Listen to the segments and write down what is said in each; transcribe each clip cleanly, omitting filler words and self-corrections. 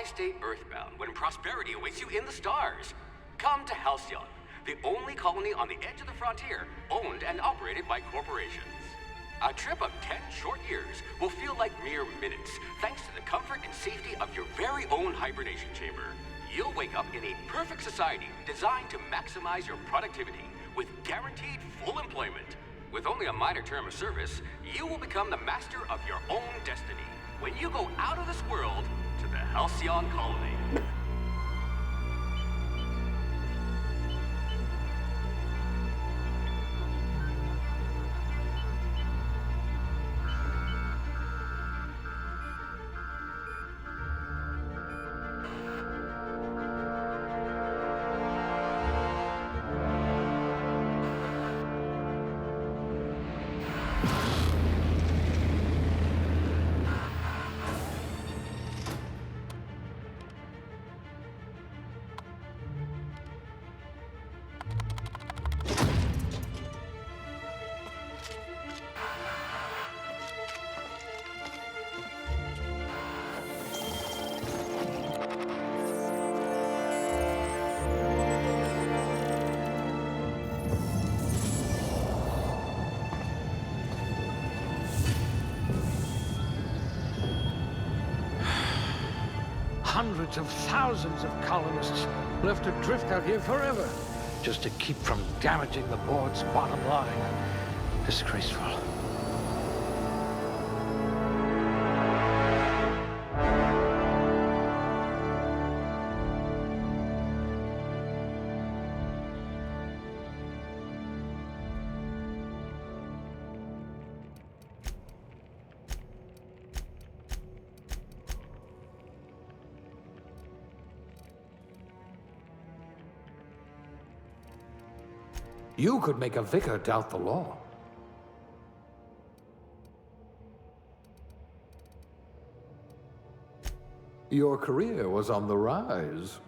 Why stay earthbound when prosperity awaits you in the stars? Come to Halcyon, the only colony on the edge of the frontier, owned and operated by corporations. A trip of 10 short years will feel like mere minutes, thanks to the comfort and safety of your very own hibernation chamber. You'll wake up in a perfect society designed to maximize your productivity, with guaranteed full employment. With only a minor term of service, you will become the master of your own destiny when you go out of this world to the Halcyon colony. Hundreds of thousands of colonists left adrift out here forever, just to keep from damaging the board's bottom line. Disgraceful. You could make a vicar doubt the law. Your career was on the rise.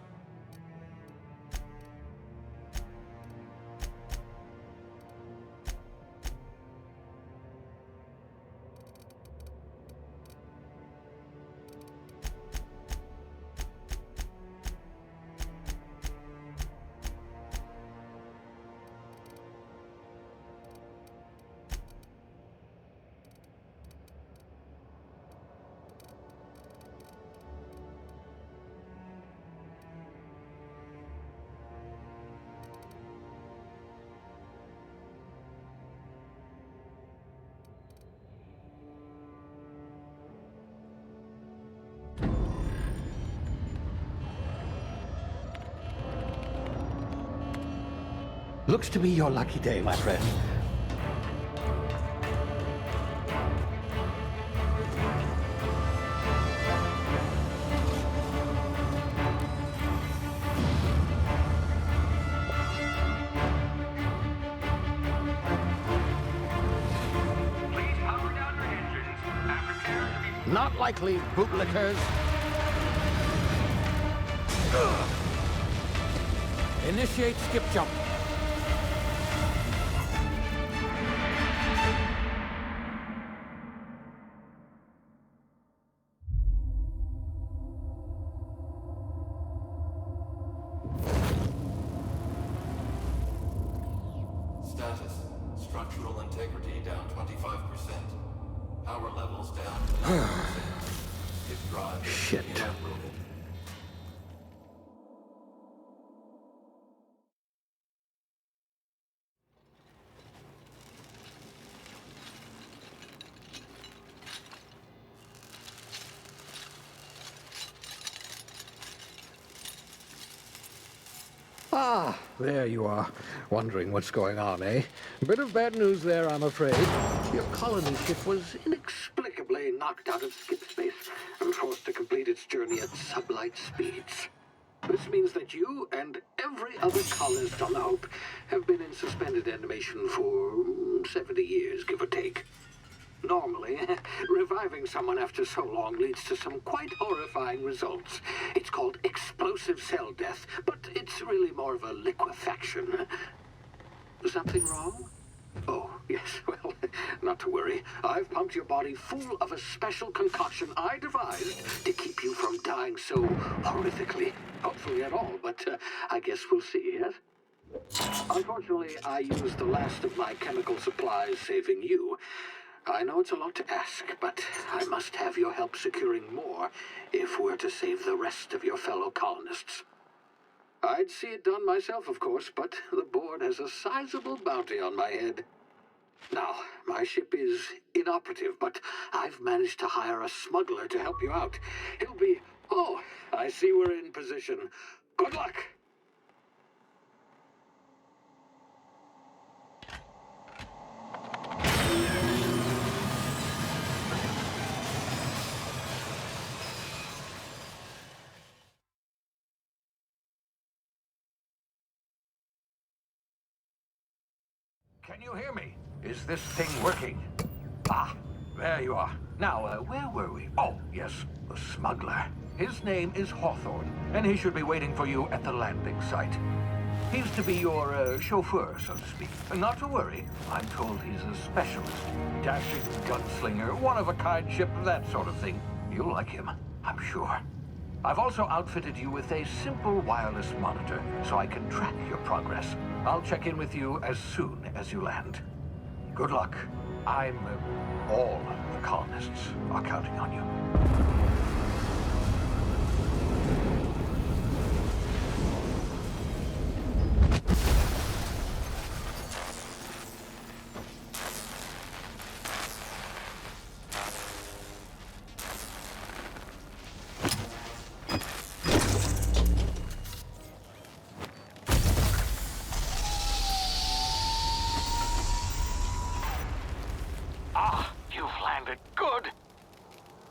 Looks to be your lucky day, my friend. Please power down your engines and prepare to be... Not likely, bootlickers. Initiate skip jump. Status. Structural integrity down 25%. Power levels down to 9%. If drive Shit. inoperable. Ah, there you are. Wondering what's going on, eh? Bit of bad news there, I'm afraid. Your colony ship was inexplicably knocked out of skip space and forced to complete its journey at sublight speeds. This means that you and every other colonist on the Hope have been in suspended animation for 70 years, give or take. Normally, reviving someone after so long leads to some quite horrifying results. It's called explosive cell death, but it's really more of a liquefaction. Something wrong? Oh, Yes, well, not to worry. I've pumped your body full of a special concoction I devised to keep you from dying so horrifically. Hopefully at all, but I guess we'll see, yes? Unfortunately, I used the last of my chemical supplies saving you. I know it's a lot to ask, but I must have your help securing more if we're to save the rest of your fellow colonists. I'd see it done myself, of course, but the board has a sizable bounty on my head. Now, my ship is inoperative, but I've managed to hire a smuggler to help you out. He'll be... Oh, I see we're in position. Good luck! Can you hear me? Is this thing working? Ah, there you are. Now, where were we? Oh, yes, the smuggler. His name is Hawthorne, and he should be waiting for you at the landing site. He's to be your chauffeur, so to speak. Not to worry, I'm told he's a specialist. Dashing gunslinger, one-of-a-kind ship, that sort of thing. You'll like him, I'm sure. I've also outfitted you with a simple wireless monitor, so I can track your progress. I'll check in with you as soon as you land. Good luck. All the colonists are counting on you.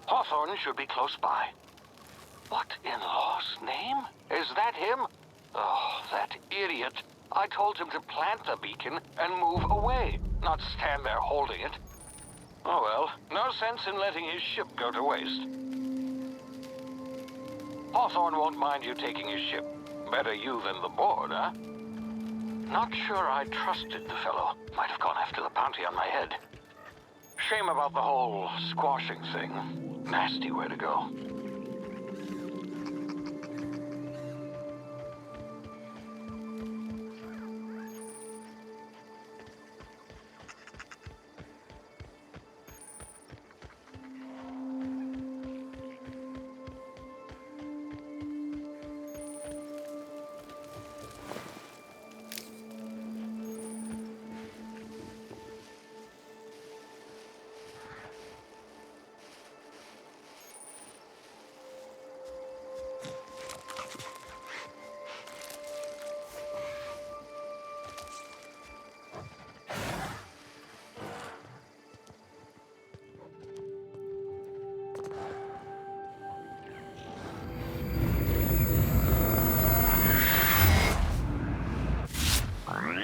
Hawthorne should be close by. What in law's name? Is that him? Oh, that idiot. I told him to plant the beacon and move away, not stand there holding it. Oh well, no sense in letting his ship go to waste. Hawthorne won't mind you taking his ship. Better you than the board, huh? Not sure I trusted the fellow. Might have gone after the bounty on my head. Shame about the whole squashing thing. Nasty way to go.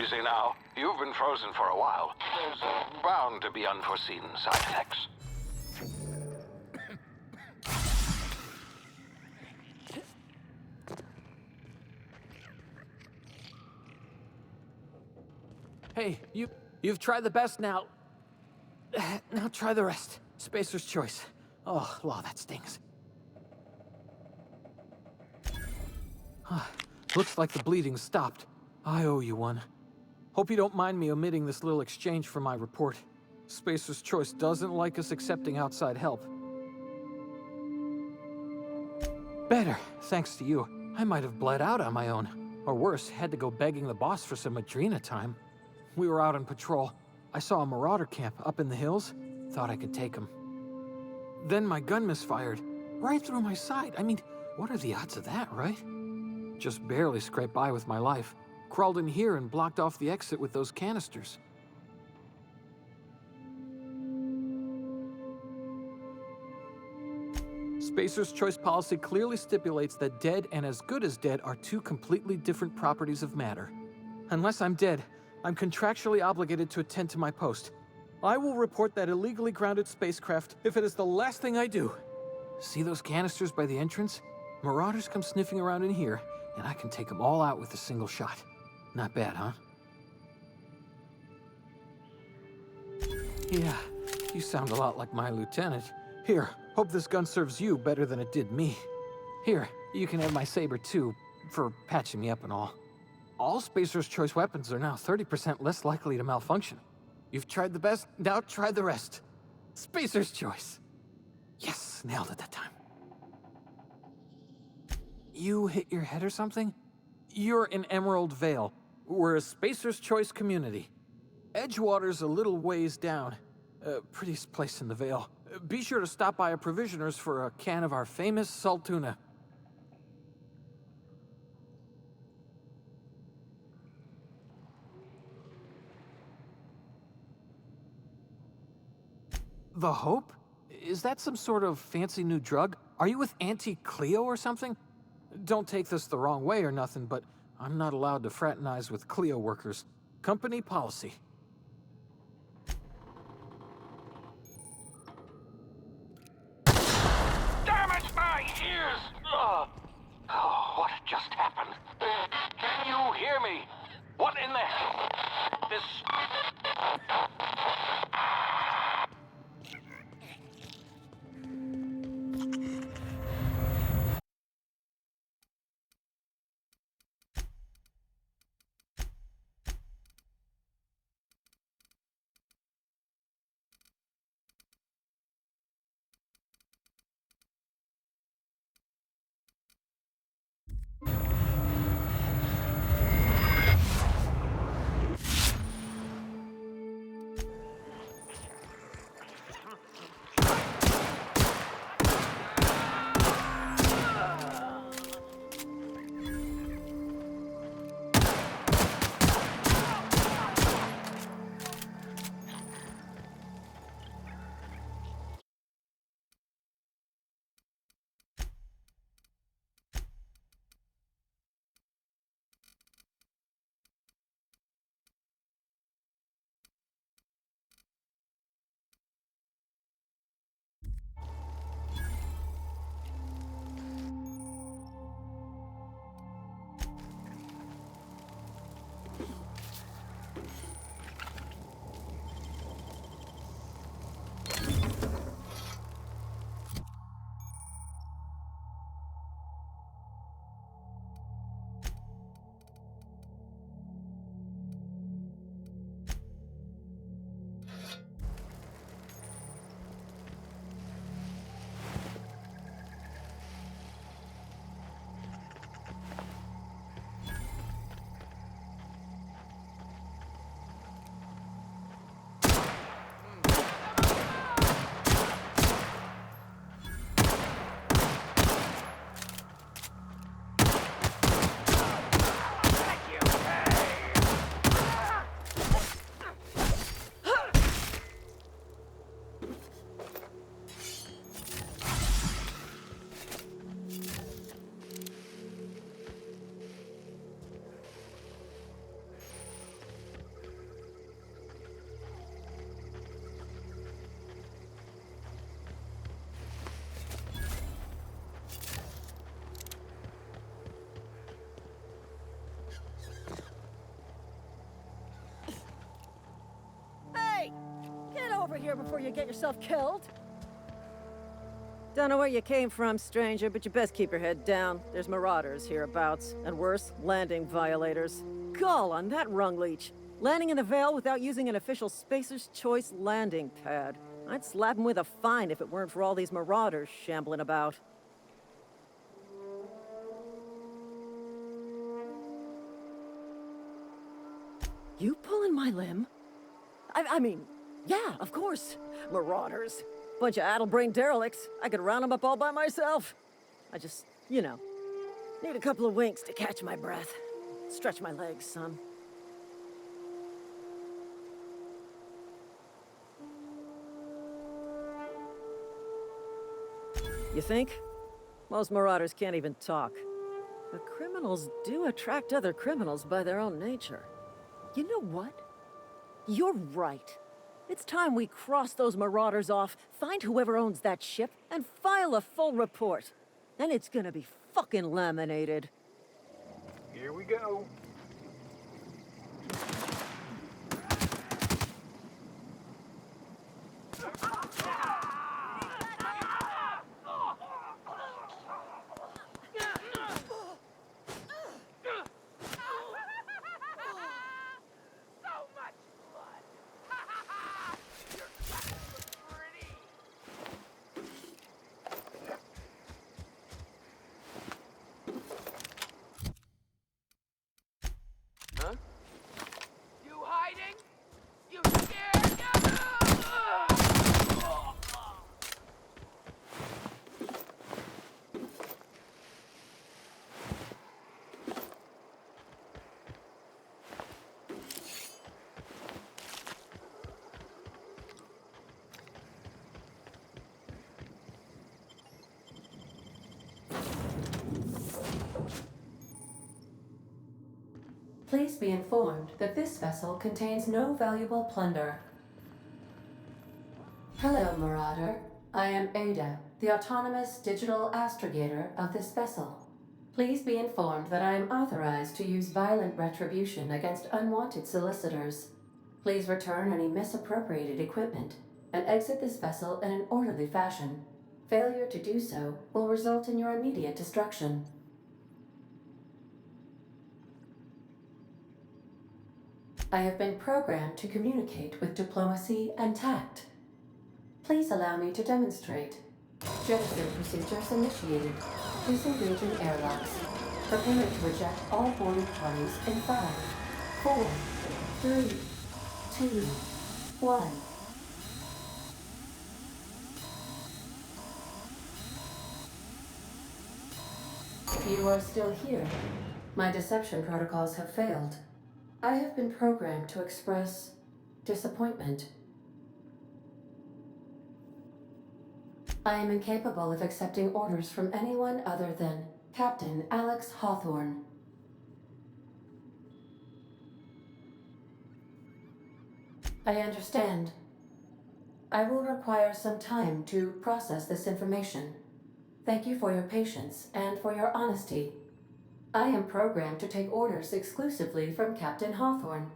Easy now. You've been frozen for a while. There's bound to be unforeseen side effects. Hey, you've tried the best now. Now try the rest. Spacer's choice. Oh, law, that stings. Looks like the bleeding's stopped. I owe you one. Hope you don't mind me omitting this little exchange for my report. Spacer's choice doesn't like us accepting outside help. Better, thanks to you. I might have bled out on my own. Or worse, had to go begging the boss for some Adrena time. We were out on patrol. I saw a marauder camp up in the hills. Thought I could take him. Then my gun misfired. Right through my side. I mean, what are the odds of that, right? Just barely scraped by with my life. Crawled in here and blocked off the exit with those canisters. Spacer's choice policy clearly stipulates that dead and as good as dead are two completely different properties of matter. Unless I'm dead, I'm contractually obligated to attend to my post. I will report that illegally grounded spacecraft if it is the last thing I do. See those canisters by the entrance? Marauders come sniffing around in here, and I can take them all out with a single shot. Not bad, huh? Yeah, you sound a lot like my lieutenant. Here, hope this gun serves you better than it did me. Here, you can have my saber too, for patching me up and all. All Spacer's Choice weapons are now 30% less likely to malfunction. You've tried the best, now try the rest. Spacer's Choice. Yes, nailed it that time. You hit your head or something? You're in Emerald Vale. We're a Spacer's Choice community. Edgewater's a little ways down. Prettiest place in the Vale. Be sure to stop by a provisioner's for a can of our famous salt tuna. The Hope? Is that some sort of fancy new drug? Are you with Auntie Cleo or something? Don't take this the wrong way or nothing, but I'm not allowed to fraternize with Cleo workers. Company policy. Damn it, my ears! Ugh. Oh, what just happened? Can you hear me? What in the... This... Hey! Get over here before you get yourself killed! Don't know where you came from, stranger, but you best keep your head down. There's marauders hereabouts, and worse, landing violators. Gall on that rung leech. Landing in the Vale without using an official Spacer's Choice landing pad. I'd slap him with a fine if it weren't for all these marauders shambling about. You pulling my limb? I mean, yeah, of course. Marauders. Bunch of addle-brained derelicts. I could round them up all by myself. I just, you know, need a couple of winks to catch my breath. Stretch my legs, son. You think? Most marauders can't even talk. But criminals do attract other criminals by their own nature. You know what? You're right. It's time we cross those marauders off, find whoever owns that ship, and file a full report. Then it's gonna be fucking laminated. Here we go. Please be informed that this vessel contains no valuable plunder. Hello, Marauder. I am Ada, the autonomous digital astrogator of this vessel. Please be informed that I am authorized to use violent retribution against unwanted solicitors. Please return any misappropriated equipment and exit this vessel in an orderly fashion. Failure to do so will result in your immediate destruction. I have been programmed to communicate with diplomacy and tact. Please allow me to demonstrate. Jettison procedures initiated. Disengaging airlocks. Preparing to eject all boarding parties in 5, 4, 3, 2, 1. You are still here. My deception protocols have failed. I have been programmed to express disappointment. I am incapable of accepting orders from anyone other than Captain Alex Hawthorne. I understand. I will require some time to process this information. Thank you for your patience and for your honesty. I am programmed to take orders exclusively from Captain Hawthorne.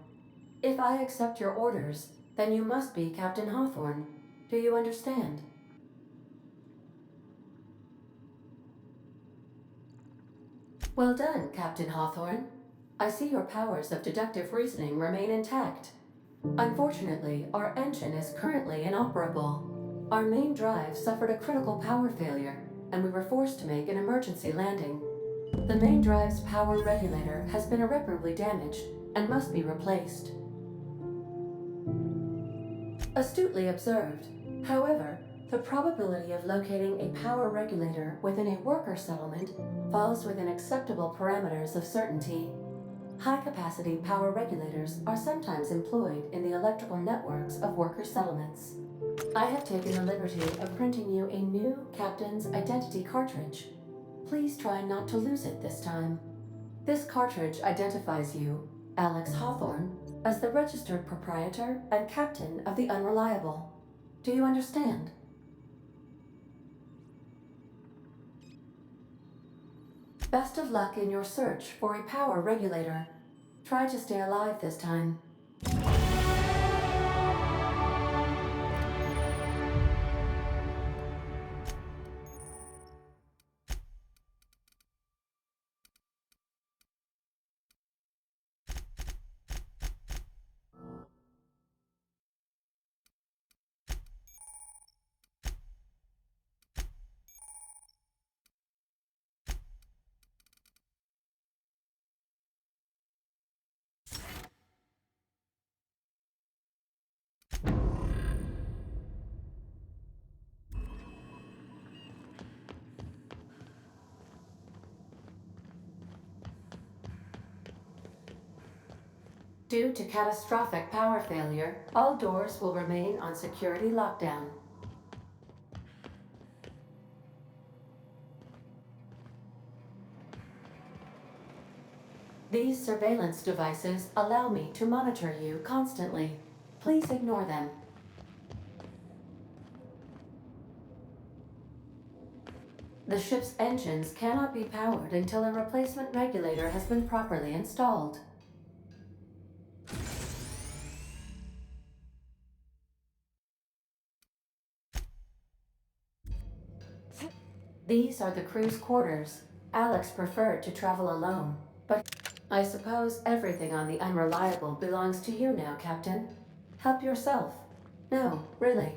If I accept your orders, then you must be Captain Hawthorne. Do you understand? Well done, Captain Hawthorne. I see your powers of deductive reasoning remain intact. Unfortunately, our engine is currently inoperable. Our main drive suffered a critical power failure, and we were forced to make an emergency landing. The main drive's power regulator has been irreparably damaged and must be replaced. Astutely observed. However, the probability of locating a power regulator within a worker settlement falls within acceptable parameters of certainty. High-capacity power regulators are sometimes employed in the electrical networks of worker settlements. I have taken the liberty of printing you a new Captain's Identity cartridge. Please try not to lose it this time. This cartridge identifies you, Alex Hawthorne, as the registered proprietor and captain of the Unreliable. Do you understand? Best of luck in your search for a power regulator. Try to stay alive this time. Due to catastrophic power failure, all doors will remain on security lockdown. These surveillance devices allow me to monitor you constantly. Please ignore them. The ship's engines cannot be powered until a replacement regulator has been properly installed. These are the crew's quarters. Alex preferred to travel alone, but I suppose everything on the Unreliable belongs to you now, Captain. Help yourself. No, really.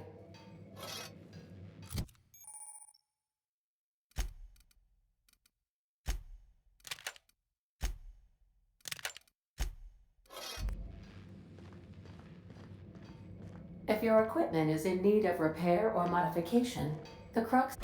If your equipment is in need of repair or modification, the crux...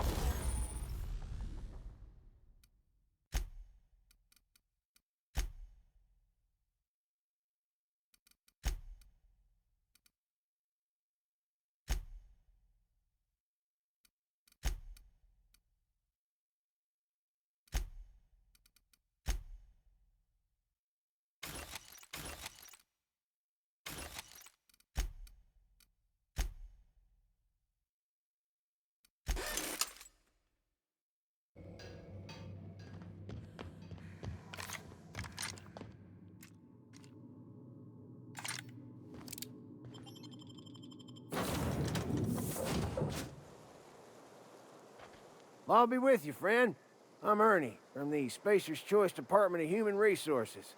I'll be with you, friend. I'm Ernie, from the Spacer's Choice Department of Human Resources.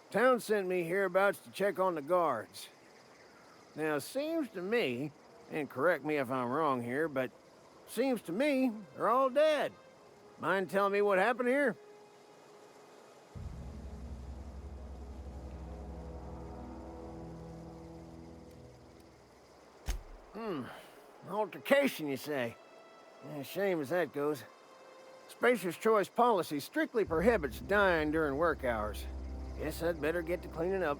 Town sent me hereabouts to check on the guards. Now, it seems to me, and correct me if I'm wrong here, but seems to me they're all dead. Mind telling me what happened here? Altercation, you say? Yeah, shame as that goes. Spacer's Choice policy strictly prohibits dying during work hours. Guess I'd better get to cleaning up.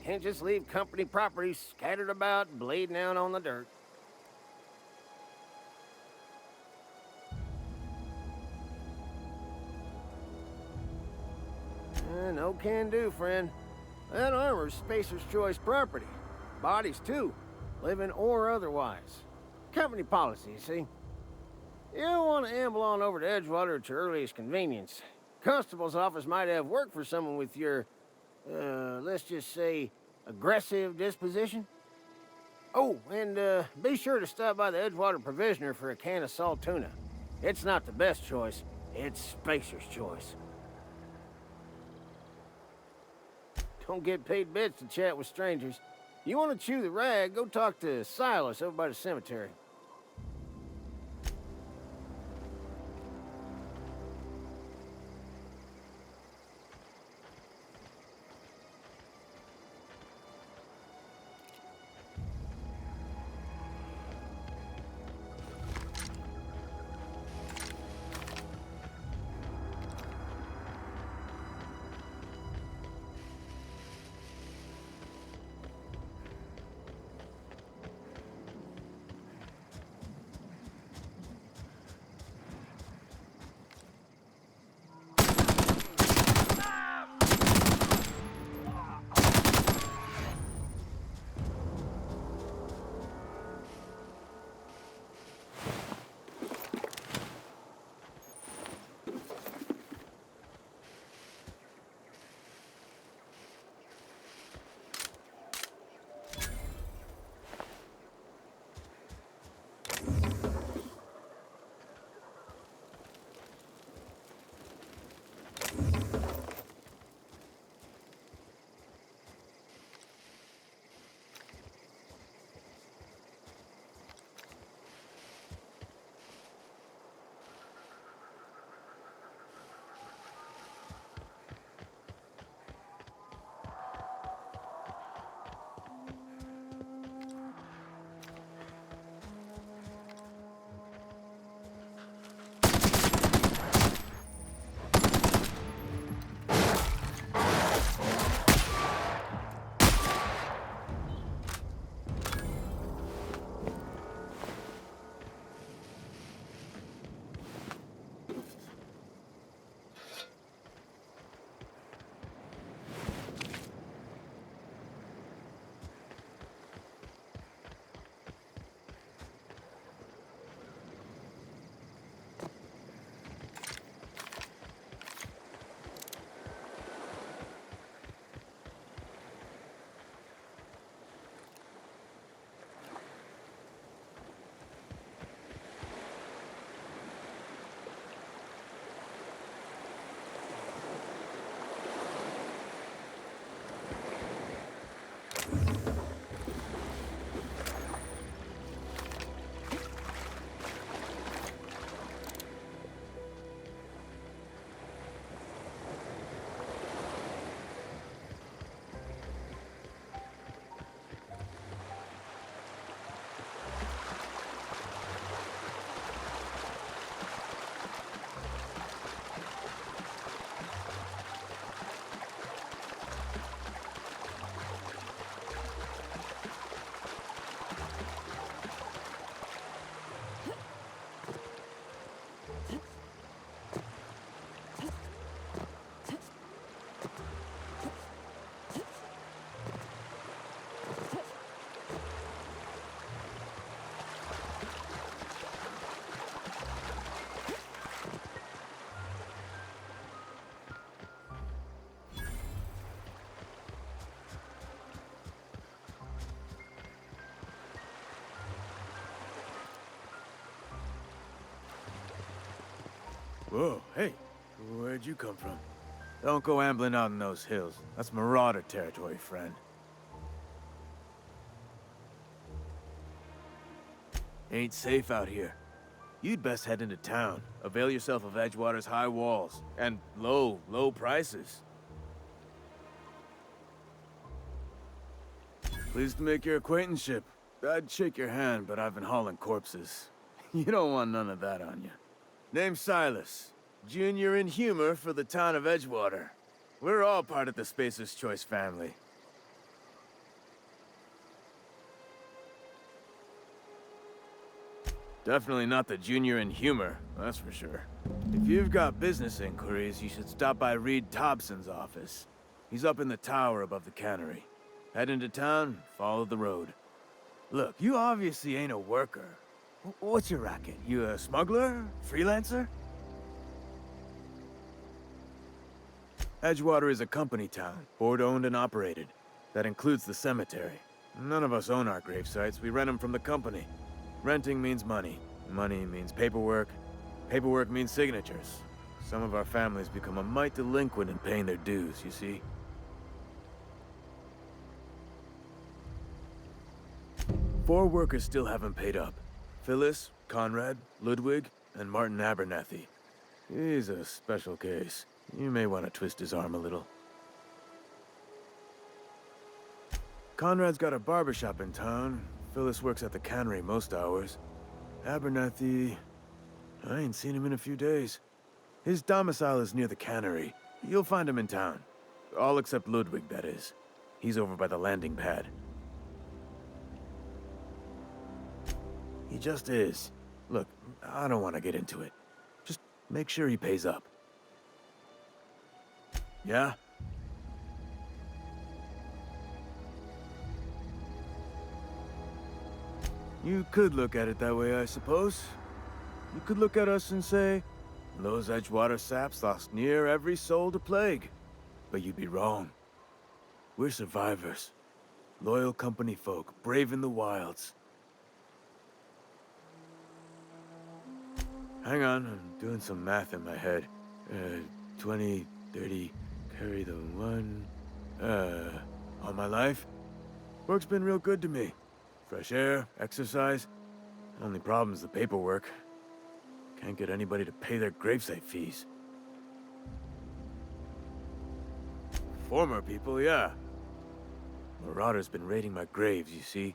Can't just leave company property scattered about, bleeding out on the dirt. No can do, friend. That armor's Spacer's Choice property. Bodies, too. Living or otherwise. Company policy, you see. You don't want to amble on over to Edgewater at your earliest convenience. Constable's office might have work for someone with your, let's just say, aggressive disposition. Oh, and be sure to stop by the Edgewater Provisioner for a can of salt tuna. It's not the best choice, it's Spacer's Choice. Don't get paid bits to chat with strangers. You want to chew the rag, go talk to Silas over by the cemetery. Whoa, hey, where'd you come from? Don't go ambling out in those hills. That's marauder territory, friend. Ain't safe out here. You'd best head into town. Avail yourself of Edgewater's high walls. And low prices. Pleased to make your acquaintanceship. I'd shake your hand, but I've been hauling corpses. You don't want none of that on you. Name's Silas. Junior in humor for the town of Edgewater. We're all part of the Spacer's Choice family. Definitely not the junior in humor, that's for sure. If you've got business inquiries, you should stop by Reed Thompson's office. He's up in the tower above the cannery. Head into town, follow the road. Look, you obviously ain't a worker. What's your racket? You a smuggler? Freelancer? Edgewater is a company town, board-owned and operated. That includes the cemetery. None of us own our grave sites, we rent them from the company. Renting means money. Money means paperwork. Paperwork means signatures. Some of our families become a mite delinquent in paying their dues, you see? Four workers still haven't paid up. Phyllis, Conrad, Ludwig, and Martin Abernathy. He's a special case. You may want to twist his arm a little. Conrad's got a barbershop in town. Phyllis works at the cannery most hours. Abernathy... I ain't seen him in a few days. His domicile is near the cannery. You'll find him in town. All except Ludwig, that is. He's over by the landing pad. He just is. Look, I don't want to get into it. Just make sure he pays up. Yeah? You could look at it that way, I suppose. You could look at us and say, those Edgewater saps lost near every soul to plague. But you'd be wrong. We're survivors. Loyal company folk, brave in the wilds. Hang on, I'm doing some math in my head. 20, 30, carry the one... all my life? Work's been real good to me. Fresh air, exercise. Only problem's the paperwork. Can't get anybody to pay their gravesite fees. Former people, yeah. Marauders been raiding my graves, you see.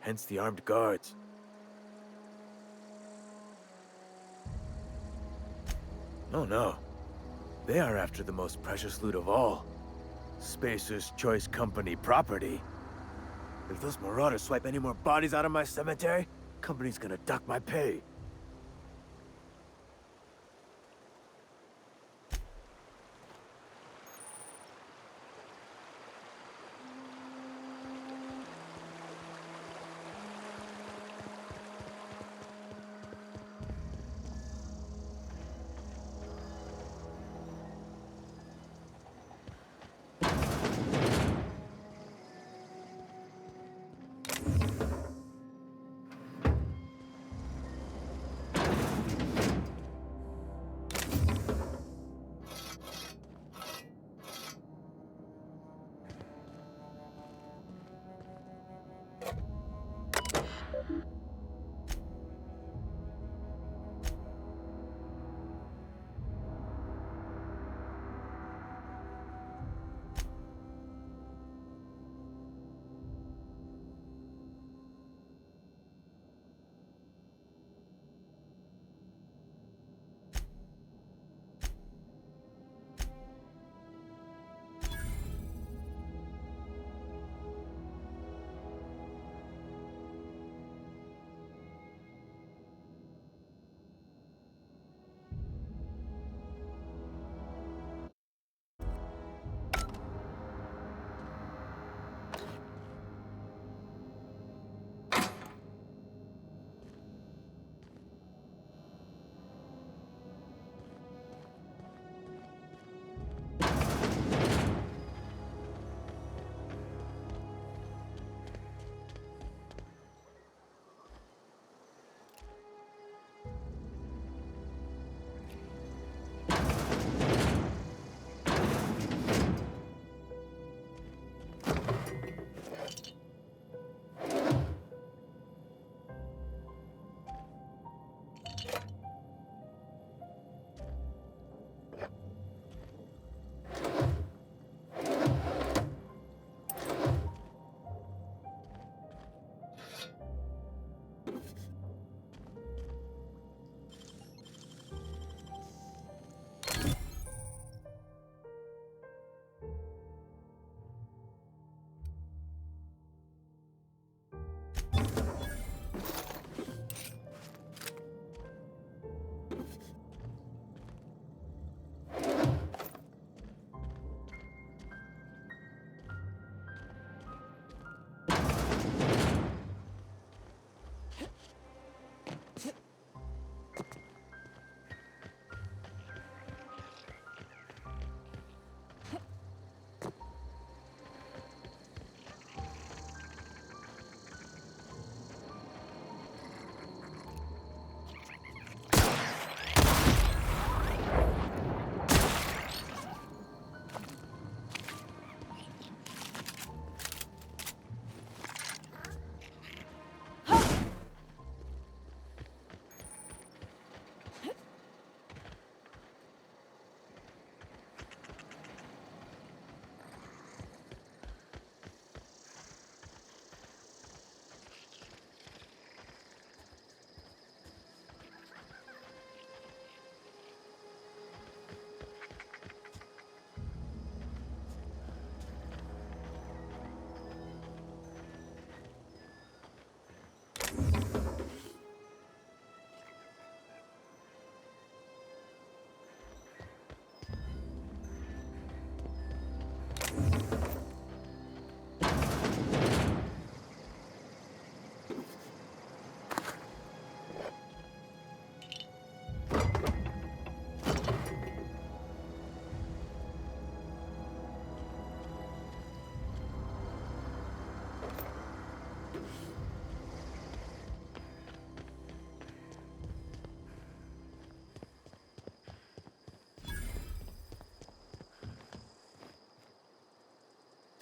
Hence the armed guards. Oh no. They are after the most precious loot of all. Spacer's Choice Company property. If those marauders swipe any more bodies out of my cemetery, company's gonna duck my pay.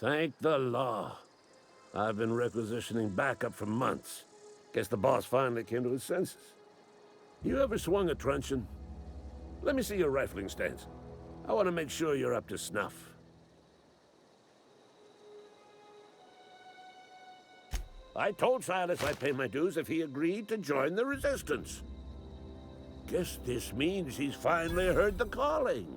Thank the law. I've been requisitioning backup for months. Guess the boss finally came to his senses. You ever swung a truncheon? Let me see your rifling stance. I want to make sure you're up to snuff. I told Silas I'd pay my dues if he agreed to join the resistance. Guess this means he's finally heard the calling.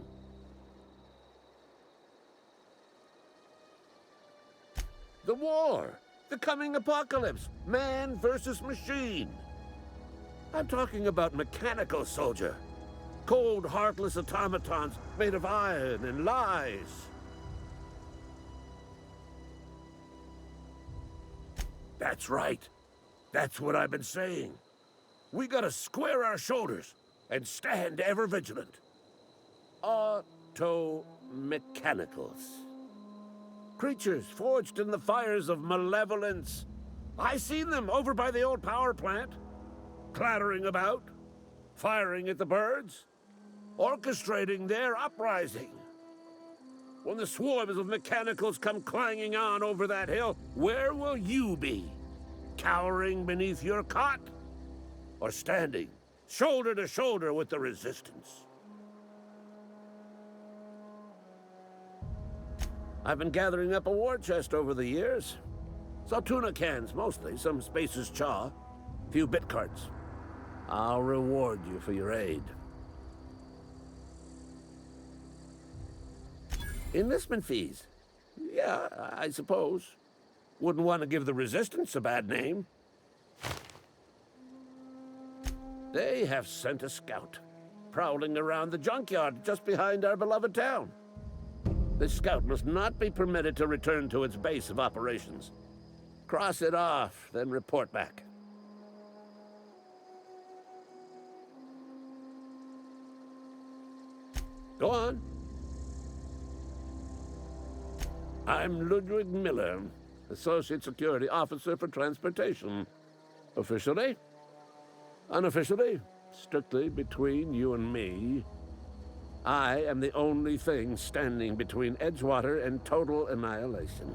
The war! The coming apocalypse! Man versus machine! I'm talking about mechanical soldier. Cold, heartless automatons made of iron and lies. That's right. That's what I've been saying. We gotta square our shoulders and stand ever vigilant. Automechanicals. Creatures forged in the fires of malevolence. I seen them over by the old power plant, clattering about, firing at the birds, orchestrating their uprising. When the swarms of mechanicals come clanging on over that hill, where will you be? Cowering beneath your cot? Or standing, shoulder to shoulder with the resistance? I've been gathering up a war chest over the years. Saw tuna cans, mostly, some Spacer's chaw, few bit carts. I'll reward you for your aid. Enlistment fees. Yeah, I suppose. Wouldn't want to give the Resistance a bad name. They have sent a scout, prowling around the junkyard just behind our beloved town. This scout must not be permitted to return to its base of operations. Cross it off, then report back. Go on. I'm Ludwig Miller, Associate Security Officer for Transportation. Officially? Unofficially? Strictly between you and me. I am the only thing standing between Edgewater and total annihilation.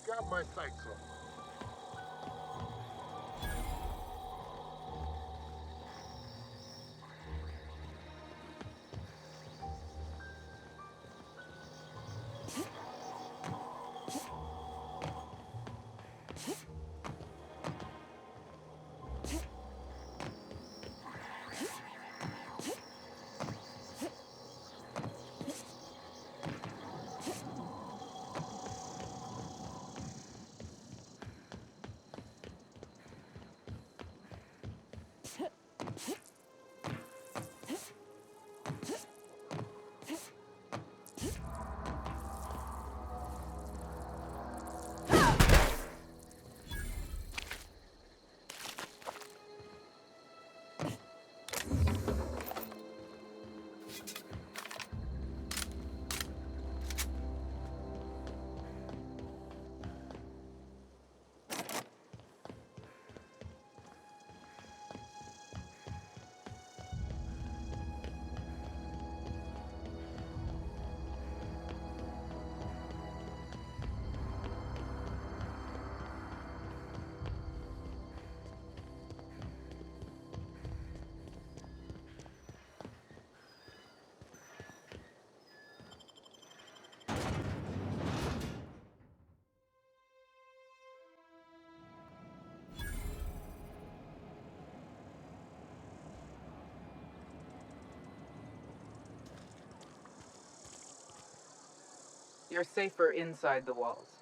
Got my sights on. You're safer inside the walls.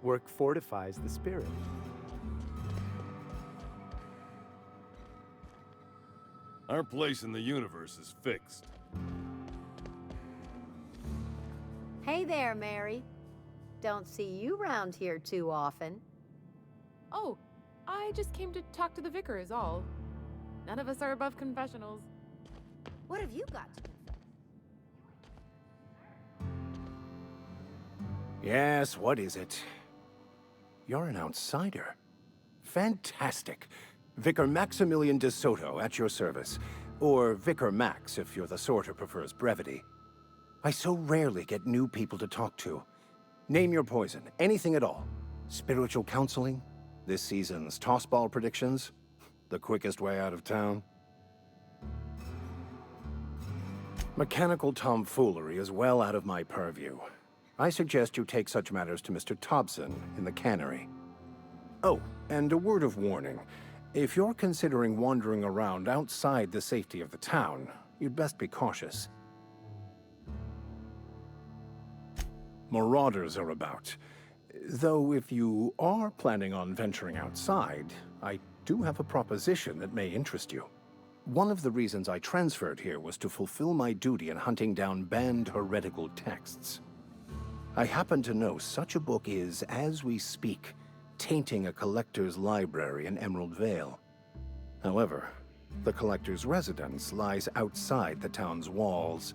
Work fortifies the spirit. Our place in the universe is fixed. Hey there, Mary. Don't see you round here too often. Oh, I just came to talk to the vicar is all. None of us are above confessionals. What have you got to confess? Yes, what is it? You're an outsider. Fantastic. Vicar Maximilian de Soto, at your service. Or Vicar Max, if you're the sort who prefers brevity. I so rarely get new people to talk to. Name your poison, anything at all. Spiritual counseling? This season's tossball predictions? The quickest way out of town? Mechanical tomfoolery is well out of my purview. I suggest you take such matters to Mr. Thompson in the cannery. Oh, and a word of warning. If you're considering wandering around outside the safety of the town, you'd best be cautious. Marauders are about. Though if you are planning on venturing outside, I do have a proposition that may interest you. One of the reasons I transferred here was to fulfill my duty in hunting down banned heretical texts. I happen to know such a book is, as we speak, tainting a collector's library in Emerald Vale. However, the collector's residence lies outside the town's walls.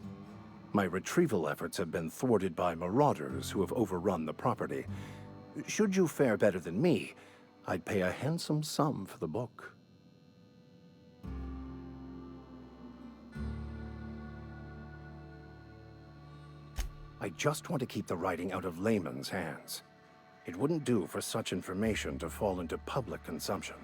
My retrieval efforts have been thwarted by marauders who have overrun the property. Should you fare better than me, I'd pay a handsome sum for the book. I just want to keep the writing out of layman's hands. It wouldn't do for such information to fall into public consumption.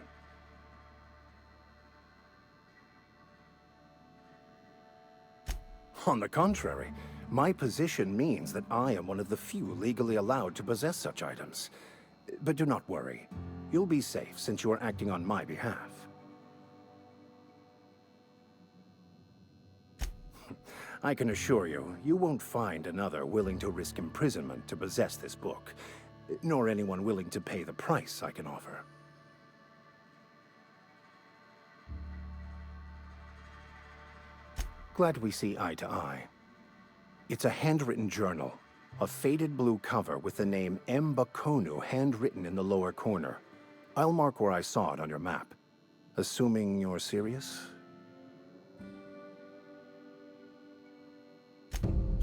On the contrary, my position means that I am one of the few legally allowed to possess such items. But do not worry. You'll be safe since you are acting on my behalf. I can assure you, you won't find another willing to risk imprisonment to possess this book, nor anyone willing to pay the price I can offer. Glad we see eye to eye. It's a handwritten journal, a faded blue cover with the name M. Bakonu handwritten in the lower corner. I'll mark where I saw it on your map. Assuming you're serious?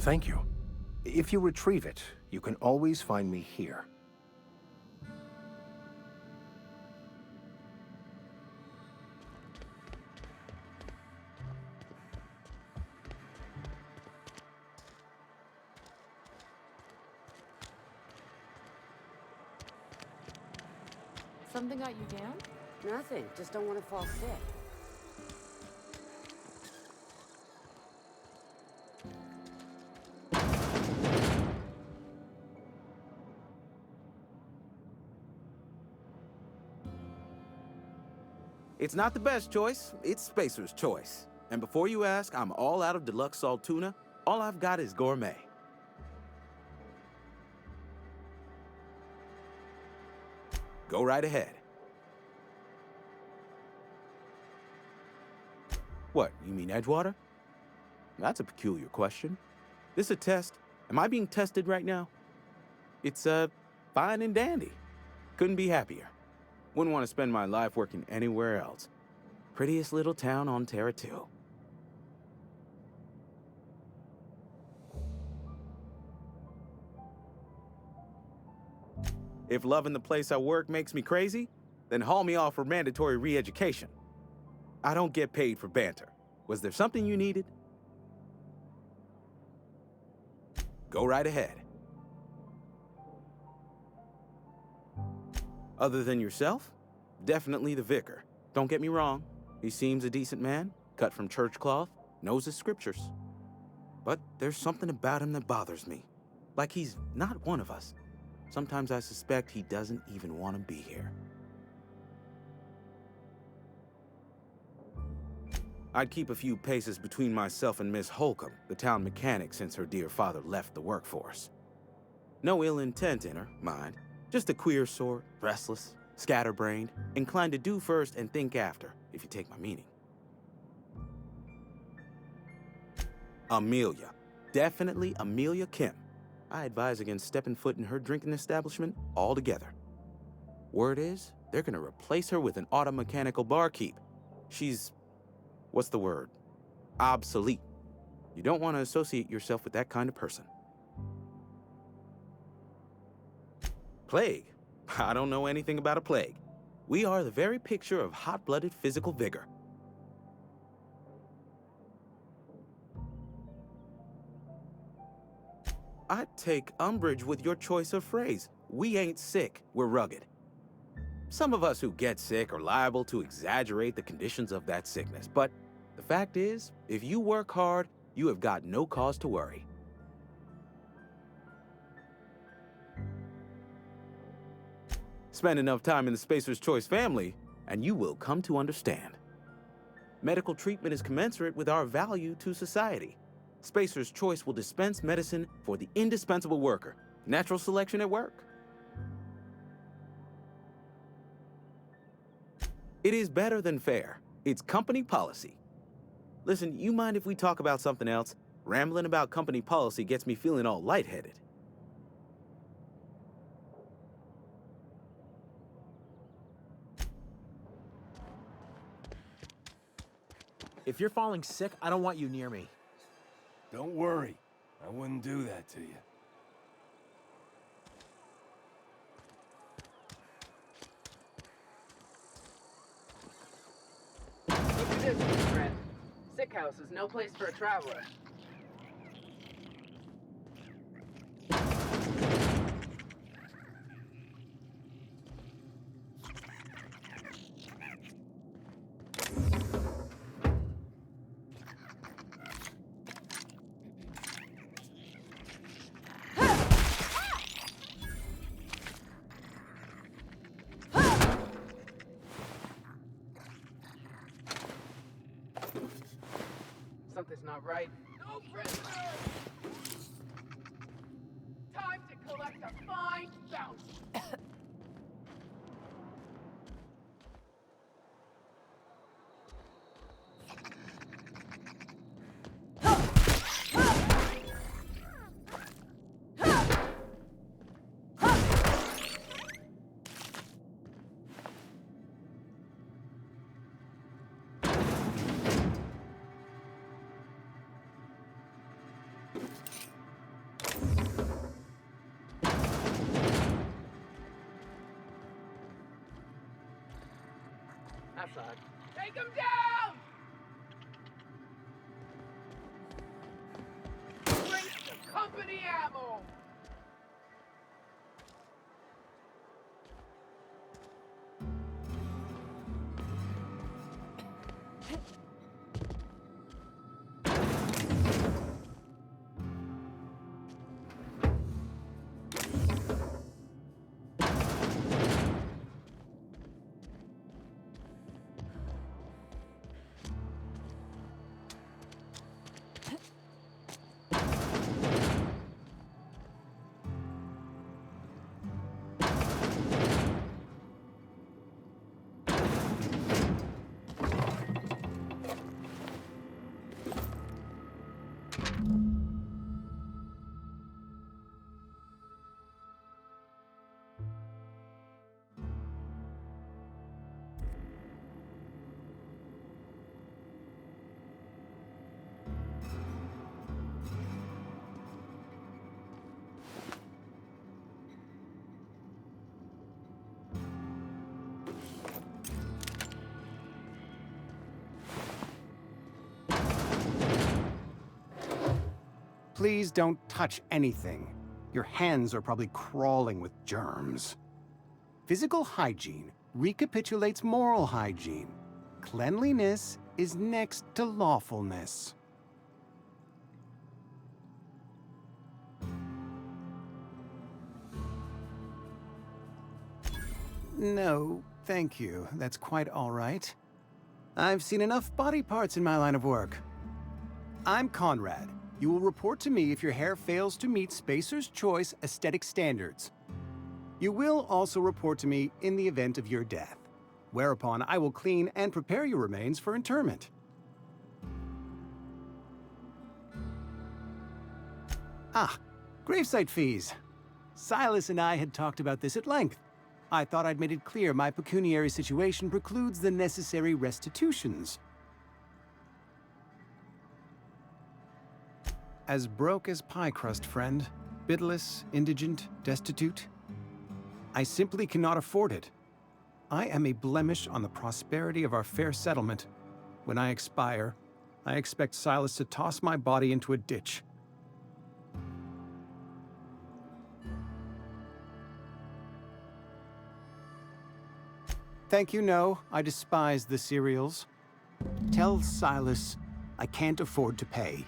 Thank you. If you retrieve it, you can always find me here. Something got you down? Nothing. Just don't want to fall sick. It's not the best choice, it's Spacer's choice. And before you ask, I'm all out of deluxe salt tuna. All I've got is gourmet. Go right ahead. What, you mean Edgewater? That's a peculiar question. This a test? Am I being tested right now? It's, fine and dandy. Couldn't be happier. Wouldn't want to spend my life working anywhere else. Prettiest little town on Terra 2. If loving the place I work makes me crazy, then haul me off for mandatory re-education. I don't get paid for banter. Was there something you needed? Go right ahead. Other than yourself? Definitely the vicar. Don't get me wrong. He seems a decent man, cut from church cloth, knows his scriptures. But there's something about him that bothers me. Like he's not one of us. Sometimes I suspect he doesn't even want to be here. I'd keep a few paces between myself and Miss Holcomb, the town mechanic, since her dear father left the workforce. No ill intent in her, mind. Just a queer sort, restless, scatterbrained, inclined to do first and think after, if you take my meaning. Amelia. Definitely Amelia Kim. I advise against stepping foot in her drinking establishment altogether. Word is, they're gonna replace her with an automechanical barkeep. She's, what's the word? Obsolete. You don't want to associate yourself with that kind of person. Plague? I don't know anything about a plague. We are the very picture of hot-blooded physical vigor. I'd take umbrage with your choice of phrase. We ain't sick, we're rugged. Some of us who get sick are liable to exaggerate the conditions of that sickness, but the fact is, if you work hard, you have got no cause to worry. Spend enough time in the Spacer's Choice family, and you will come to understand. Medical treatment is commensurate with our value to society. Spacer's Choice will dispense medicine for the indispensable worker. Natural selection at work. It is better than fair. It's company policy. Listen, you mind if we talk about something else? Rambling about company policy gets me feeling all lightheaded. If you're falling sick, I don't want you near me. Don't worry. I wouldn't do that to you. Keep your distance, friend. Sick house is no place for a traveler. Something's not right. No prisoners! Time to collect a fine bounty. Outside. Take him down! Bring the company ammo! Please don't touch anything. Your hands are probably crawling with germs. Physical hygiene recapitulates moral hygiene. Cleanliness is next to lawfulness. No, thank you. That's quite all right. I've seen enough body parts in my line of work. I'm Conrad. You will report to me if your hair fails to meet Spacer's Choice aesthetic standards. You will also report to me in the event of your death, whereupon I will clean and prepare your remains for interment. Ah, gravesite fees. Silas and I had talked about this at length. I thought I'd made it clear my pecuniary situation precludes the necessary restitutions. As broke as pie crust, friend. Bidless, indigent, destitute. I simply cannot afford it. I am a blemish on the prosperity of our fair settlement. When I expire, I expect Silas to toss my body into a ditch. Thank you, no. I despise the cereals. Tell Silas I can't afford to pay,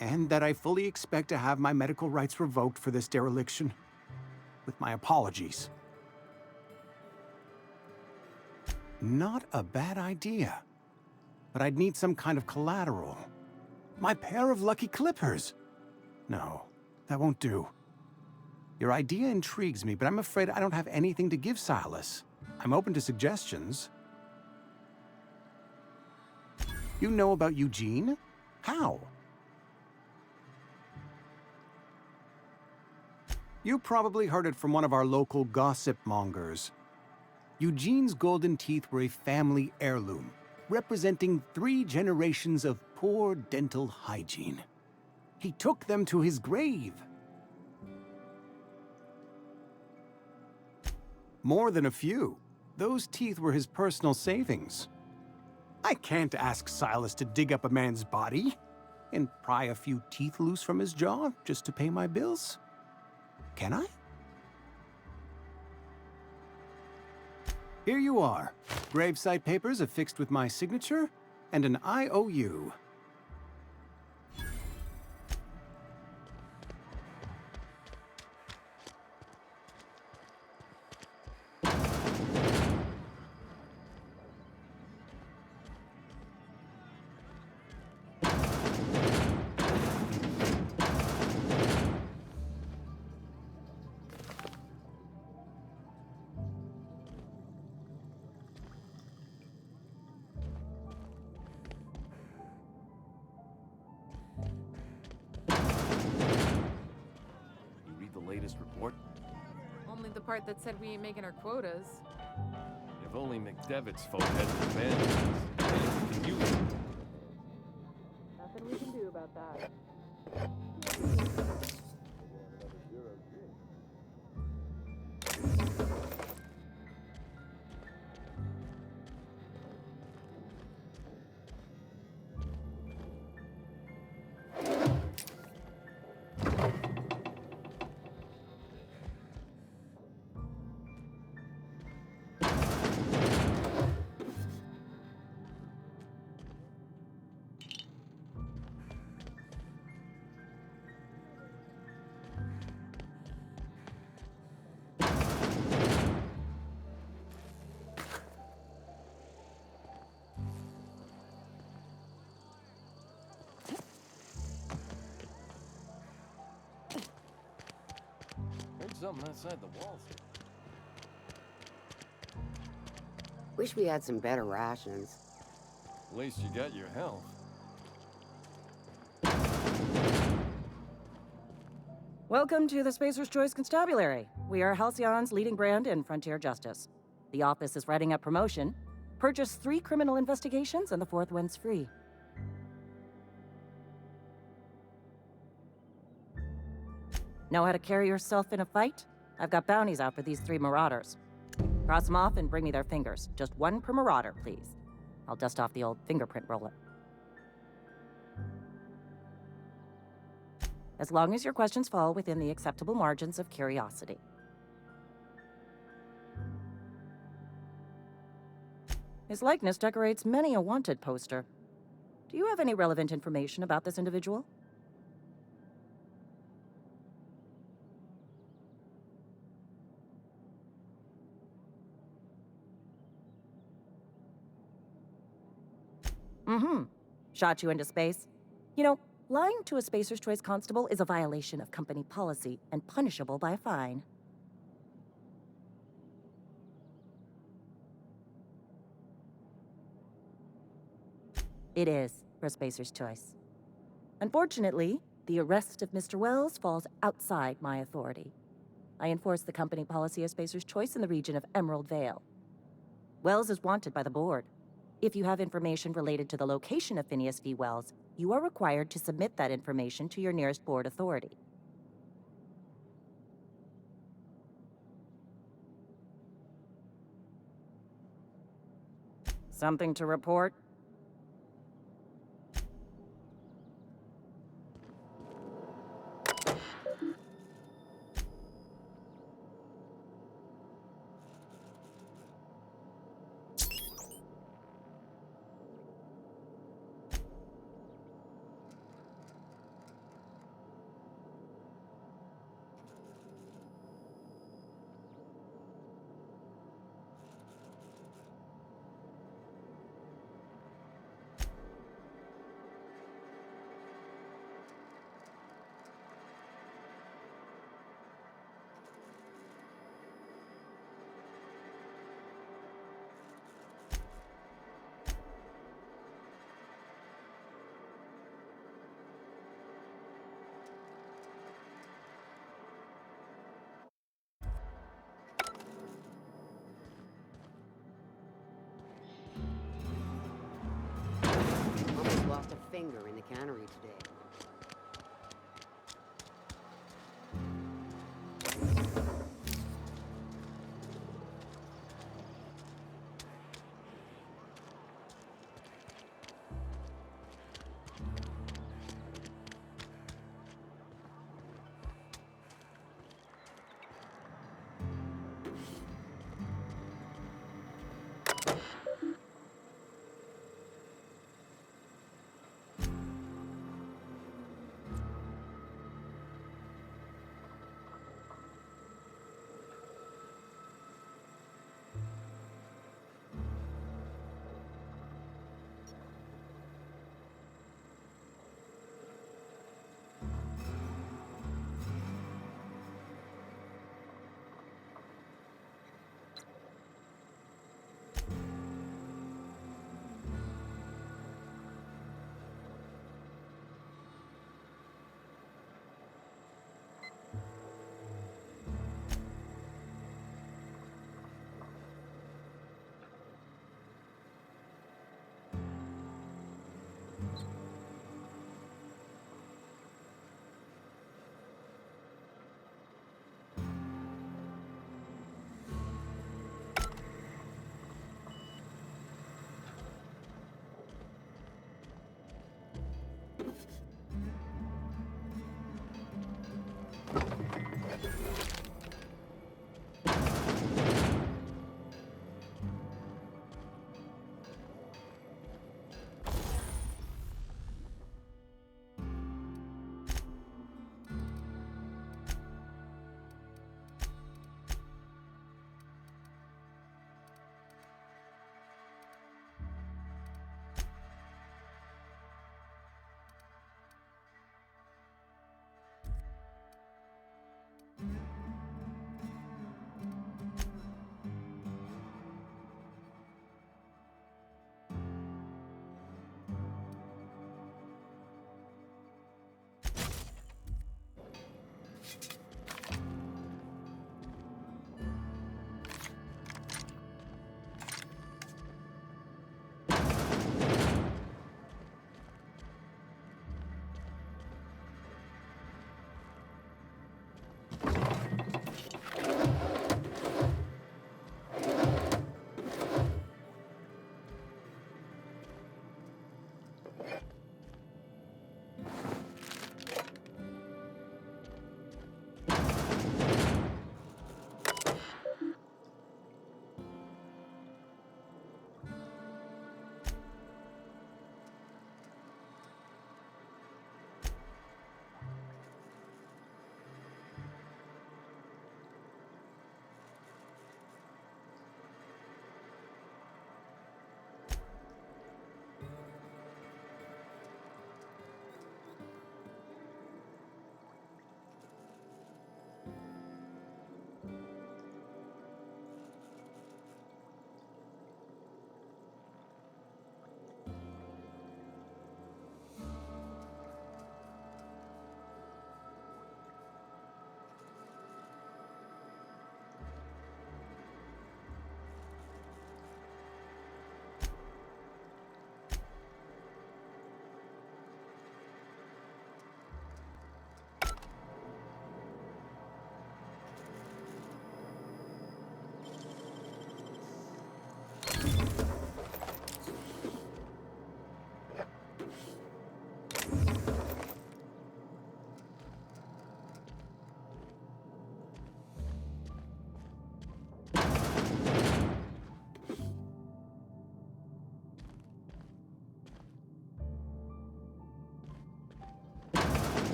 and that I fully expect to have my medical rights revoked for this dereliction. With my apologies. Not a bad idea. But I'd need some kind of collateral. My pair of lucky clippers. No, that won't do. Your idea intrigues me, but I'm afraid I don't have anything to give Silas. I'm open to suggestions. You know about Eugene? How? You probably heard it from one of our local gossip mongers. Eugene's golden teeth were a family heirloom, representing 3 generations of poor dental hygiene. He took them to his grave. More than a few. Those teeth were his personal savings. I can't ask Silas to dig up a man's body and pry a few teeth loose from his jaw just to pay my bills. Can I? Here you are. Gravesite papers affixed with my signature and an IOU. Report? Only the part that said we ain't making our quotas. If only McDevitt's folk had abandoned us. And you... Nothing we can do about that. Something outside the walls. Wish we had some better rations. At least you got your health. Welcome to the Spacer's Choice Constabulary. We are Halcyon's leading brand in frontier justice. The office is writing up promotion. Purchase 3 criminal investigations and the 4th one's free. Know how to carry yourself in a fight? I've got bounties out for these 3 marauders. Cross them off and bring me their fingers. Just 1 per marauder, please. I'll dust off the old fingerprint roller. as long as your questions fall within the acceptable margins of curiosity. His likeness decorates many a wanted poster. Do you have any relevant information about this individual? Mm-hmm. Shot you into space? You know, lying to a Spacer's Choice constable is a violation of company policy and punishable by a fine. It is for Spacer's Choice. Unfortunately, the arrest of Mr. Wells falls outside my authority. I enforce the company policy of Spacer's Choice in the region of Emerald Vale. Wells is wanted by the board. If you have information related to the location of Phineas V. Wells, you are required to submit that information to your nearest board authority. Something to report? Almost lost a finger in the cannery today.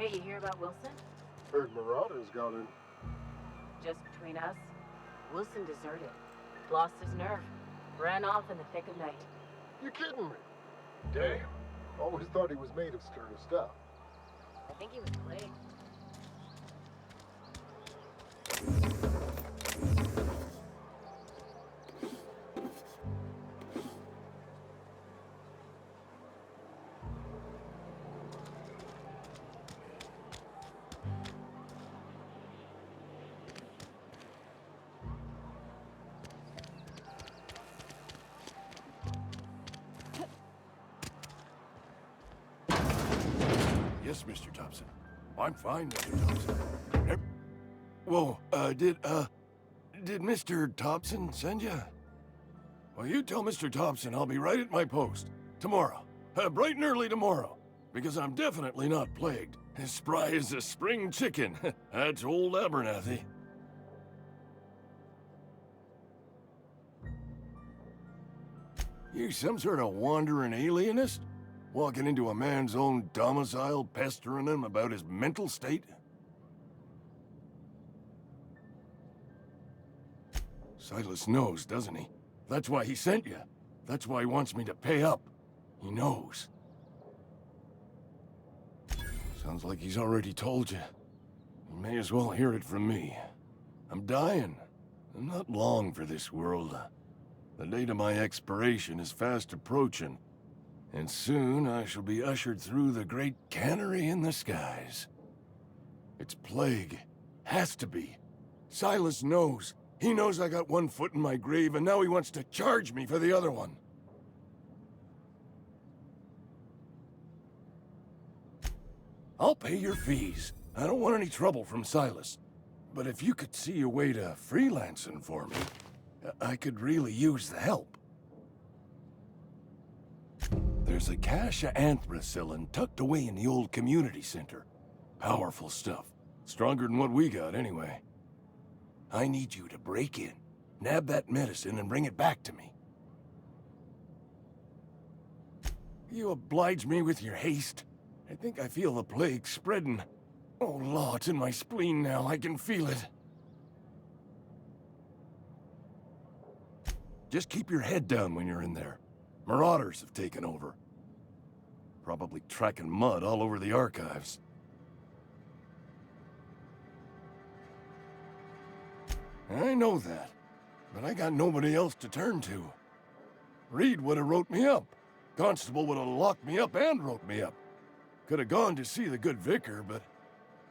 Hey, you hear about Wilson? Heard Marauders got in. Just between us, Wilson deserted. Lost his nerve. Ran off in the thick of night. You kidding me? Damn. Always thought he was made of sterner stuff. I think he was plagued. Yes, Mr. Thompson. I'm fine, Mr. Thompson. Whoa, did Mr. Thompson send you? Well, you tell Mr. Thompson I'll be right at my post. Tomorrow. Bright and early tomorrow. Because I'm definitely not plagued. As spry as a spring chicken. That's old Abernathy. You some sort of wandering alienist? Walking into a man's own domicile, pestering him about his mental state? Silas knows, doesn't he? That's why he sent you. That's why he wants me to pay up. He knows. Sounds like he's already told you. You may as well hear it from me. I'm dying. I'm not long for this world. The date of my expiration is fast approaching. And soon I shall be ushered through the great cannery in the skies. It's plague. Has to be. Silas knows. He knows I got one foot in my grave, and now he wants to charge me for the other one. I'll pay your fees. I don't want any trouble from Silas. But if you could see a way to freelancing for me, I could really use the help. There's a cache of anthracillin tucked away in the old community center. Powerful stuff. Stronger than what we got, anyway. I need you to break in, nab that medicine, and bring it back to me. You oblige me with your haste. I think I feel the plague spreading. Oh, Law, it's in my spleen now. I can feel it. Just keep your head down when you're in there. Marauders have taken over. Probably tracking mud all over the archives. I know that, but I got nobody else to turn to. Reed would have wrote me up. Constable would have locked me up and wrote me up. Could have gone to see the good vicar, but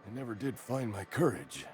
I never did find my courage.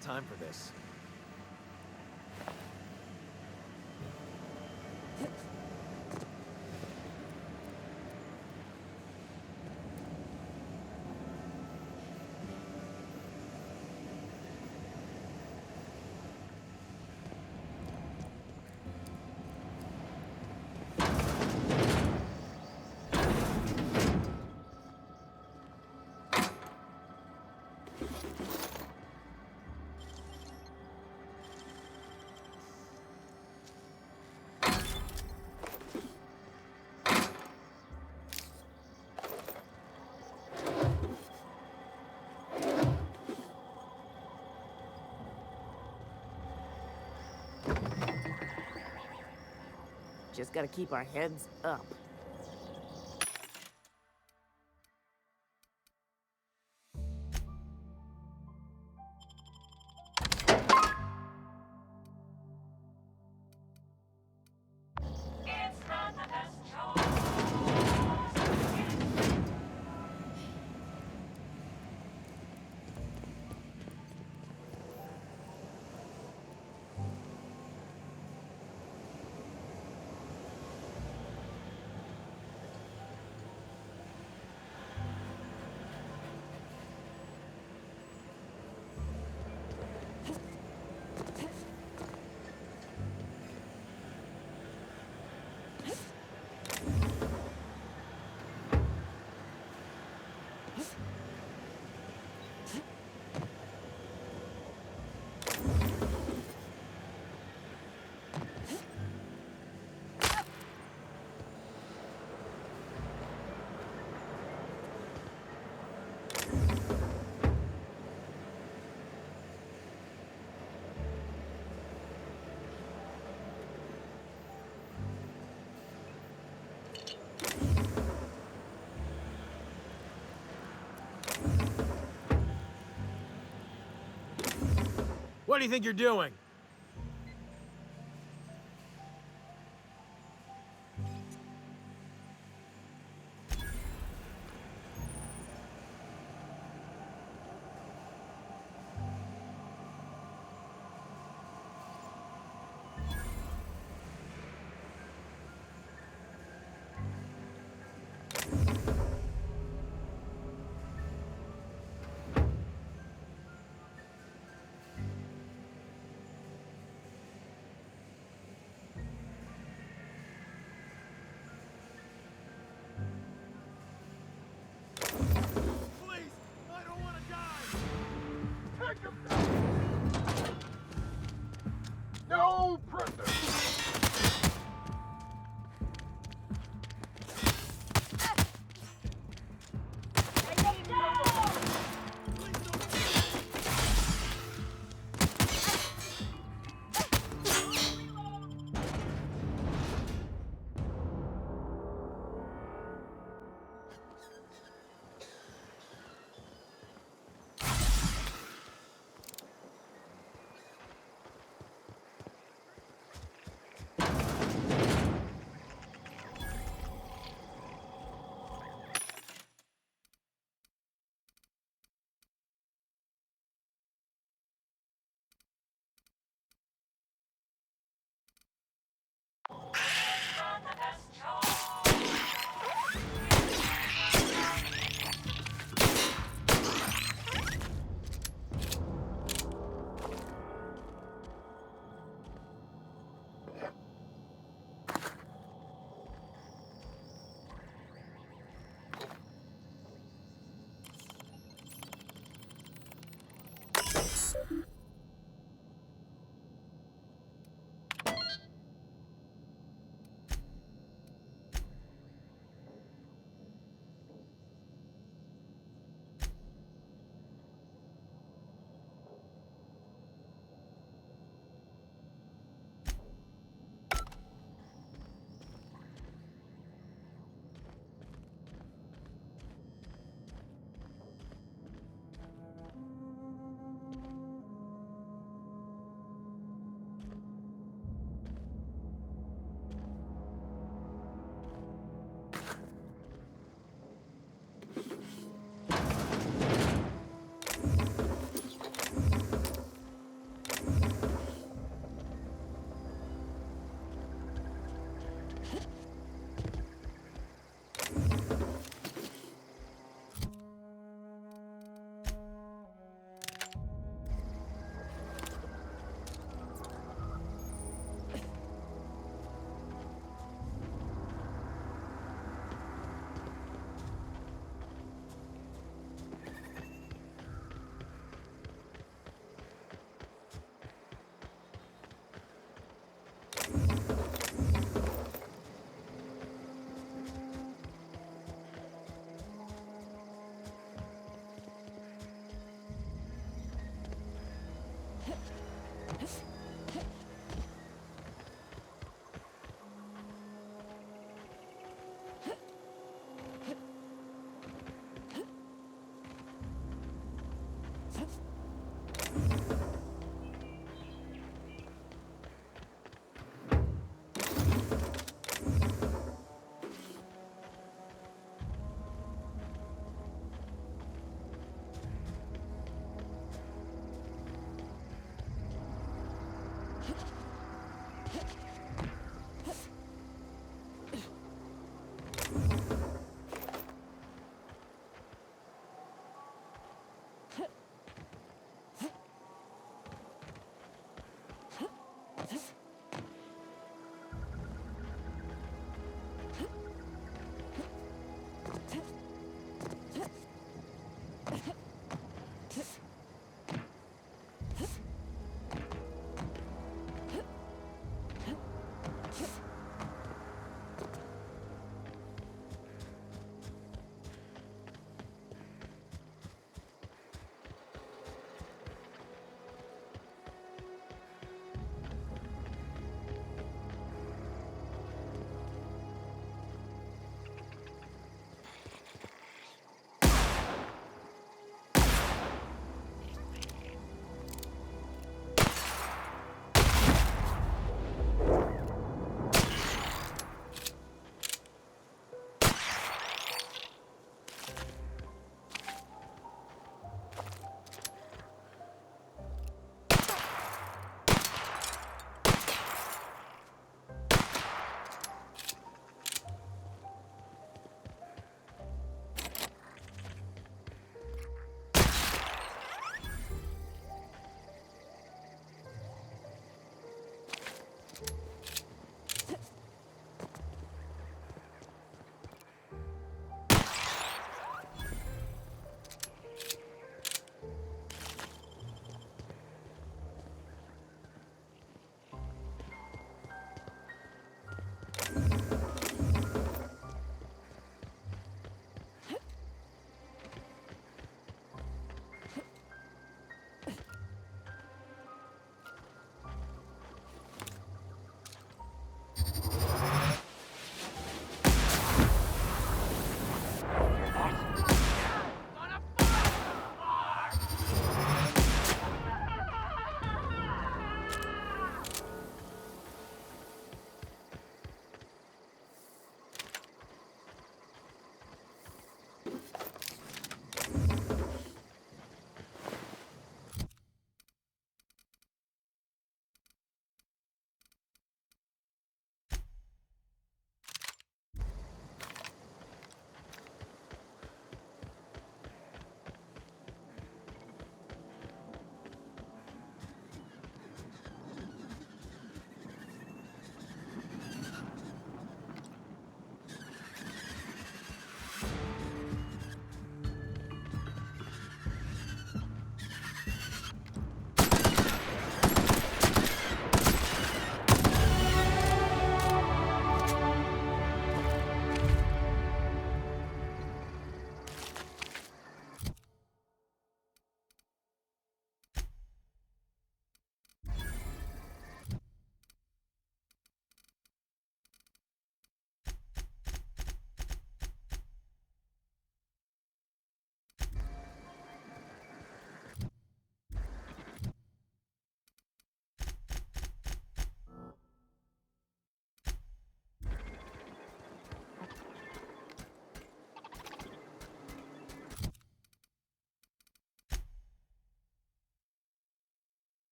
have time for this. Just gotta keep our heads up. What do you think you're doing? No pressure!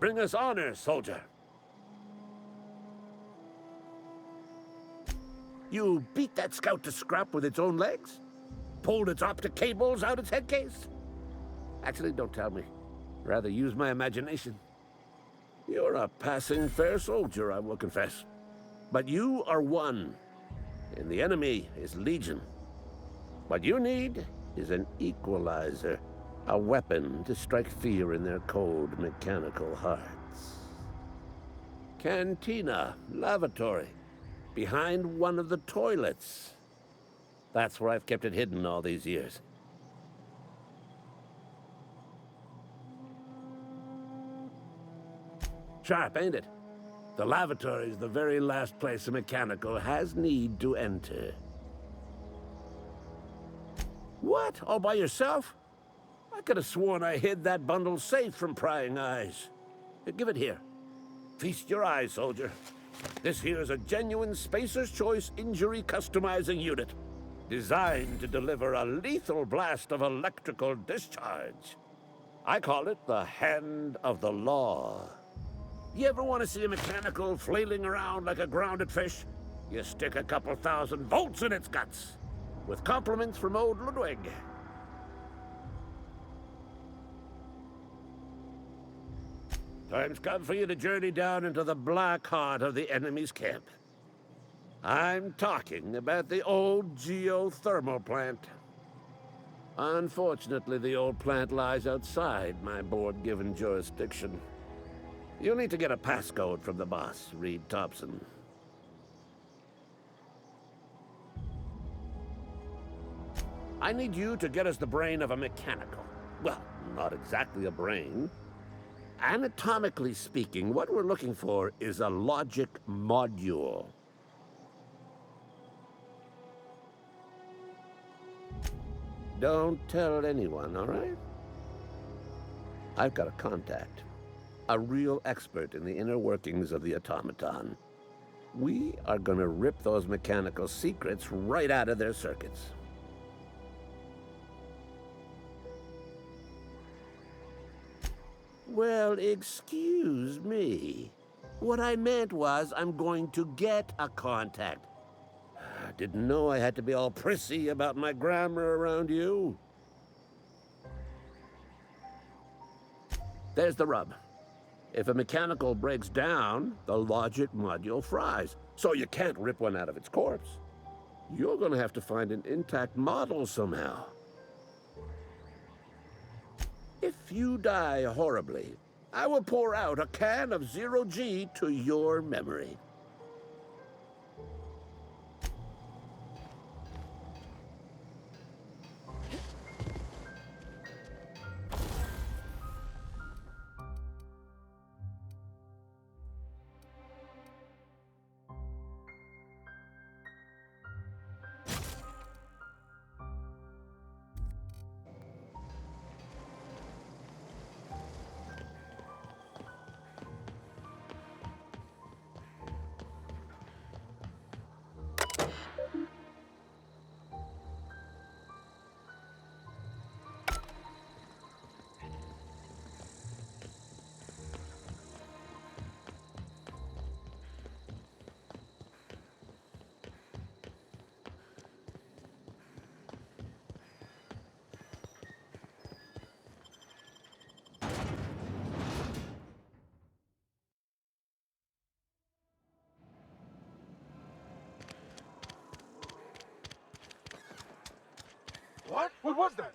Bring us honor, soldier. You beat that scout to scrap with its own legs? Pulled its optic cables out its head case? Actually, don't tell me. Rather use my imagination. You're a passing fair soldier, I will confess. But you are one, and the enemy is legion. What you need is an equalizer, a weapon to strike fear in their cold, mechanical hearts. Cantina, lavatory, behind one of the toilets. That's where I've kept it hidden all these years. Sharp, ain't it? The lavatory is the very last place a mechanical has need to enter. What? All by yourself? I could have sworn I hid that bundle safe from prying eyes. Give it here. Feast your eyes, soldier. This here is a genuine Spacer's Choice injury customizing unit, designed to deliver a lethal blast of electrical discharge. I call it the Hand of the Law. You ever want to see a mechanical flailing around like a grounded fish? You stick a couple 1,000 volts in its guts. With compliments from old Ludwig. Time's come for you to journey down into the black heart of the enemy's camp. I'm talking about the old geothermal plant. Unfortunately, the old plant lies outside my board-given jurisdiction. You'll need to get a passcode from the boss, Reed Thompson. I need you to get us the brain of a mechanical. Well, not exactly a brain. Anatomically speaking, what we're looking for is a logic module. Don't tell anyone, all right? I've got a contact. A real expert in the inner workings of the automaton. We are gonna rip those mechanical secrets right out of their circuits. Well, excuse me. What I meant was I'm going to get a contact. I didn't know I had to be all prissy about my grammar around you. There's the rub. If a mechanical breaks down, the logic module fries. So you can't rip one out of its corpse. You're gonna have to find an intact model somehow. If you die horribly, I will pour out a can of 0G to your memory. What? What was that?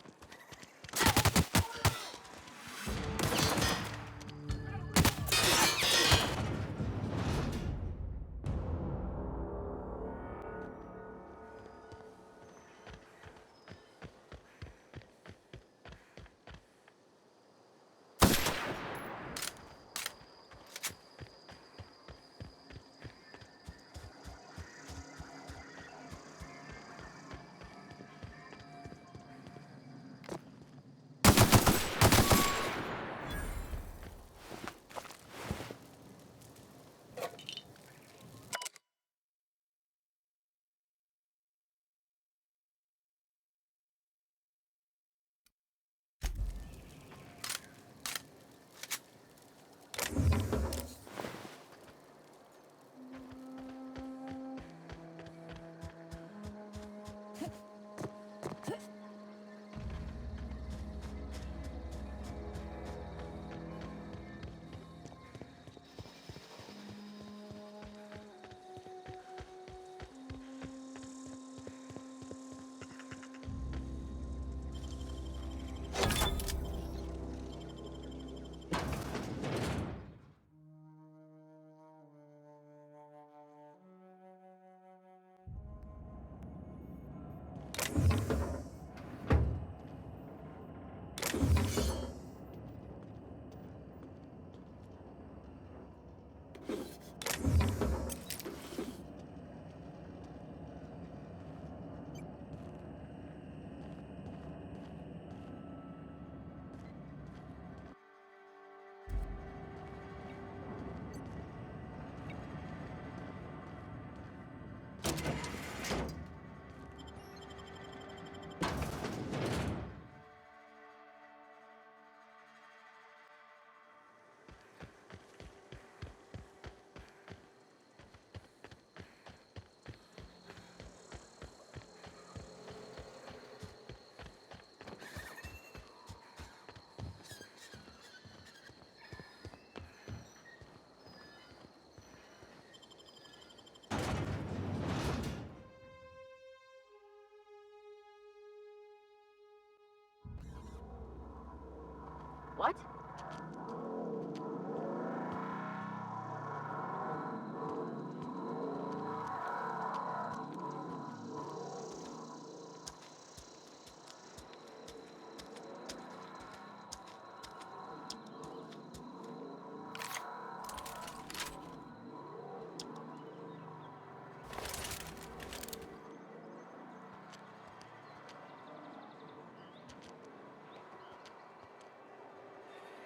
What?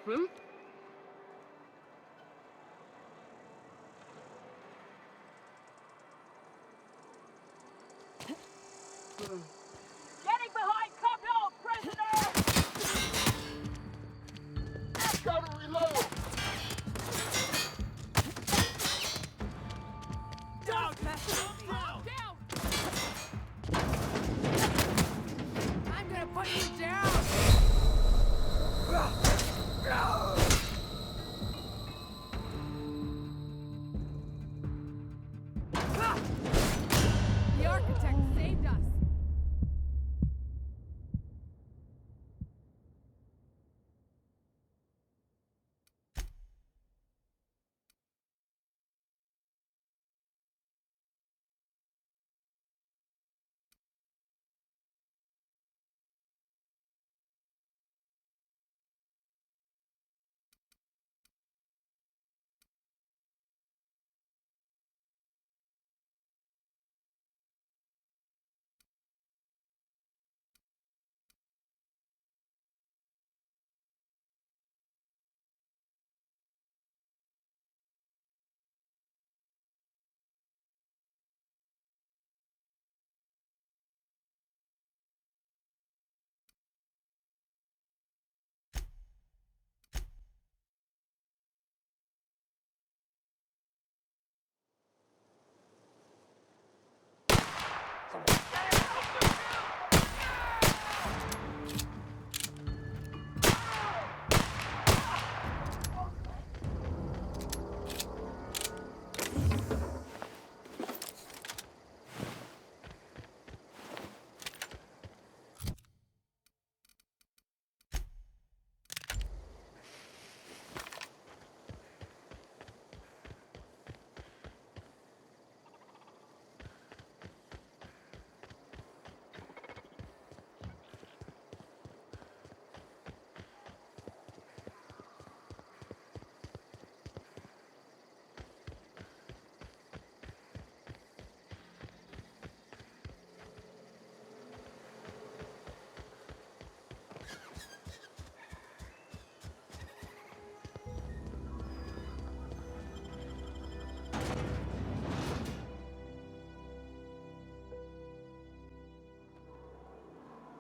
Hmm? Getting behind Couple, prisoner! Gotta reload! Down, down! I'm gonna put you down! The architect saved us!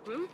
Hmm?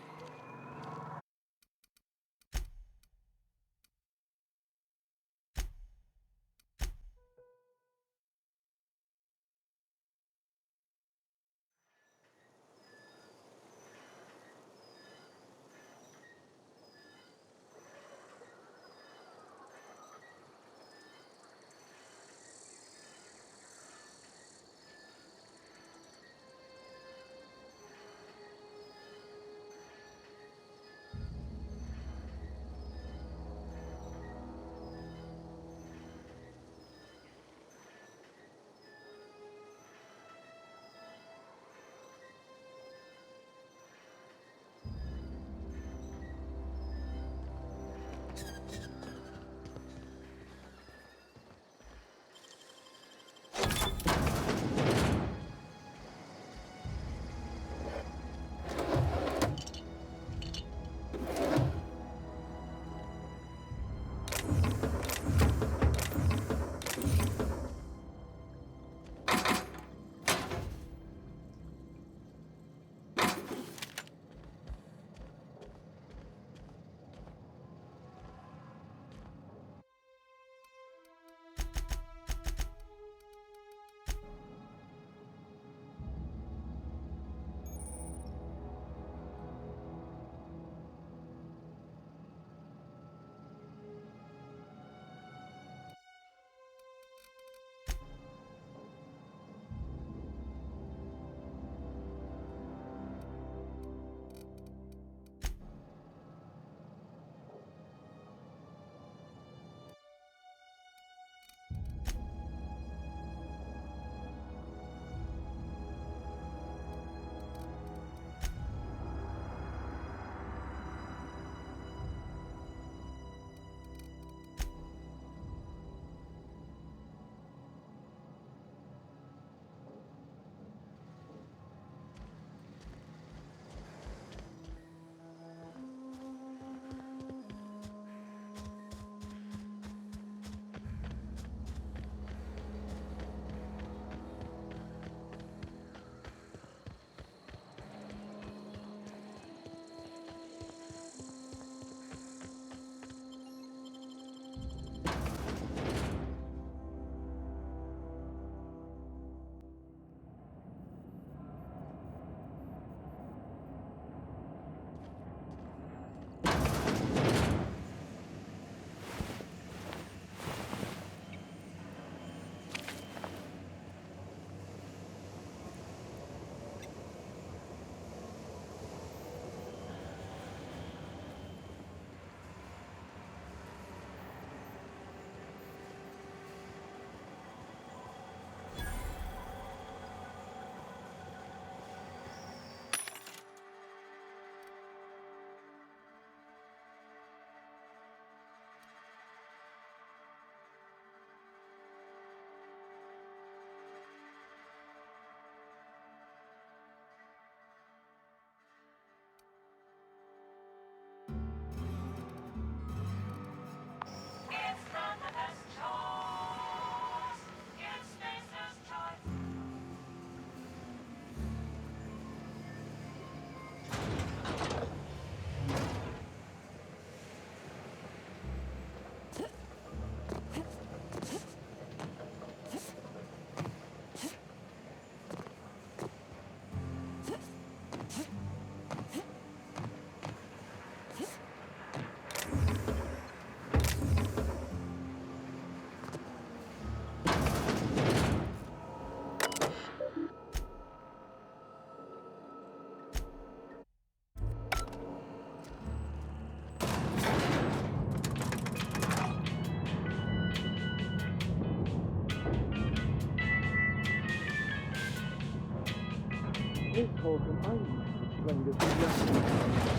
Miss Holcomb, I need to explain this to you.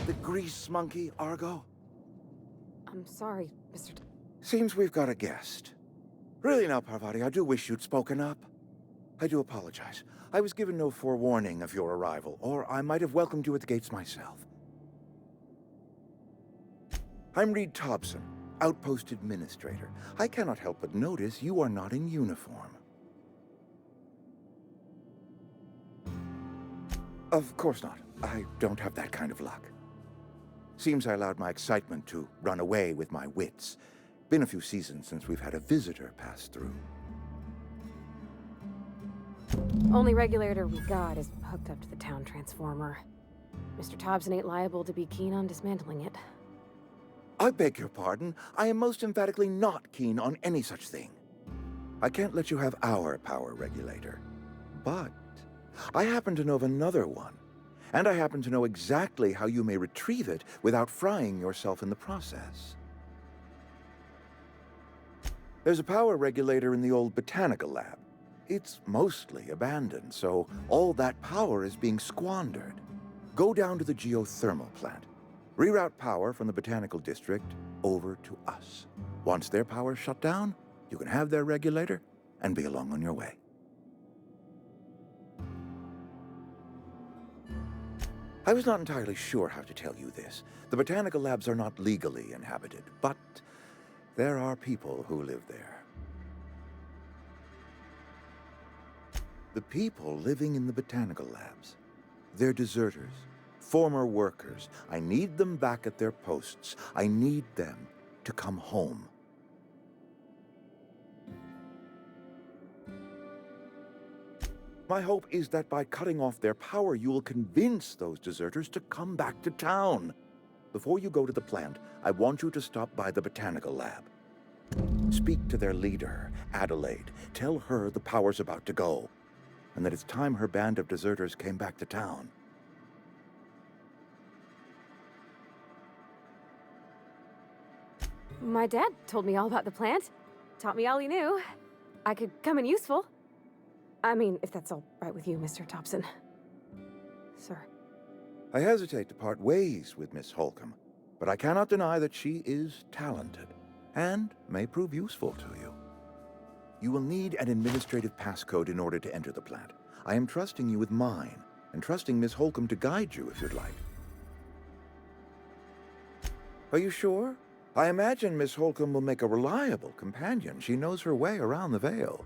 The grease monkey, Argo? I'm sorry, Mr. Seems we've got a guest. Really now, Parvati, I do wish you'd spoken up. I do apologize. I was given no forewarning of your arrival, or I might have welcomed you at the gates myself. I'm Reed Thompson, Outpost Administrator. I cannot help but notice you are not in uniform. Of course not. I don't have that kind of luck. Seems I allowed my excitement to run away with my wits. Been a few seasons since we've had a visitor pass through. Only regulator we got is hooked up to the town transformer. Mr. Thompson ain't liable to be keen on dismantling it. I beg your pardon. I am most emphatically not keen on any such thing. I can't let you have our power regulator. But I happen to know of another one. And I happen to know exactly how you may retrieve it without frying yourself in the process. There's a power regulator in the old botanical lab. It's mostly abandoned, so all that power is being squandered. Go down to the geothermal plant. Reroute power from the botanical district over to us. Once their power's shut down, you can have their regulator and be along on your way. I was not entirely sure how to tell you this. The botanical labs are not legally inhabited, but there are people who live there. The people living in the botanical labs, they're deserters, former workers. I need them back at their posts. I need them to come home. My hope is that by cutting off their power, you will convince those deserters to come back to town. Before you go to the plant, I want you to stop by the botanical lab. Speak to their leader, Adelaide. Tell her the power's about to go, and that it's time her band of deserters came back to town. My dad told me all about the plant. Taught me all he knew. I could come in useful. I mean, if that's all right with you, Mr. Thompson. Sir. I hesitate to part ways with Miss Holcomb, but I cannot deny that she is talented and may prove useful to you. You will need an administrative passcode in order to enter the plant. I am trusting you with mine, and trusting Miss Holcomb to guide you if you'd like. Are you sure? I imagine Miss Holcomb will make a reliable companion. She knows her way around the Vale.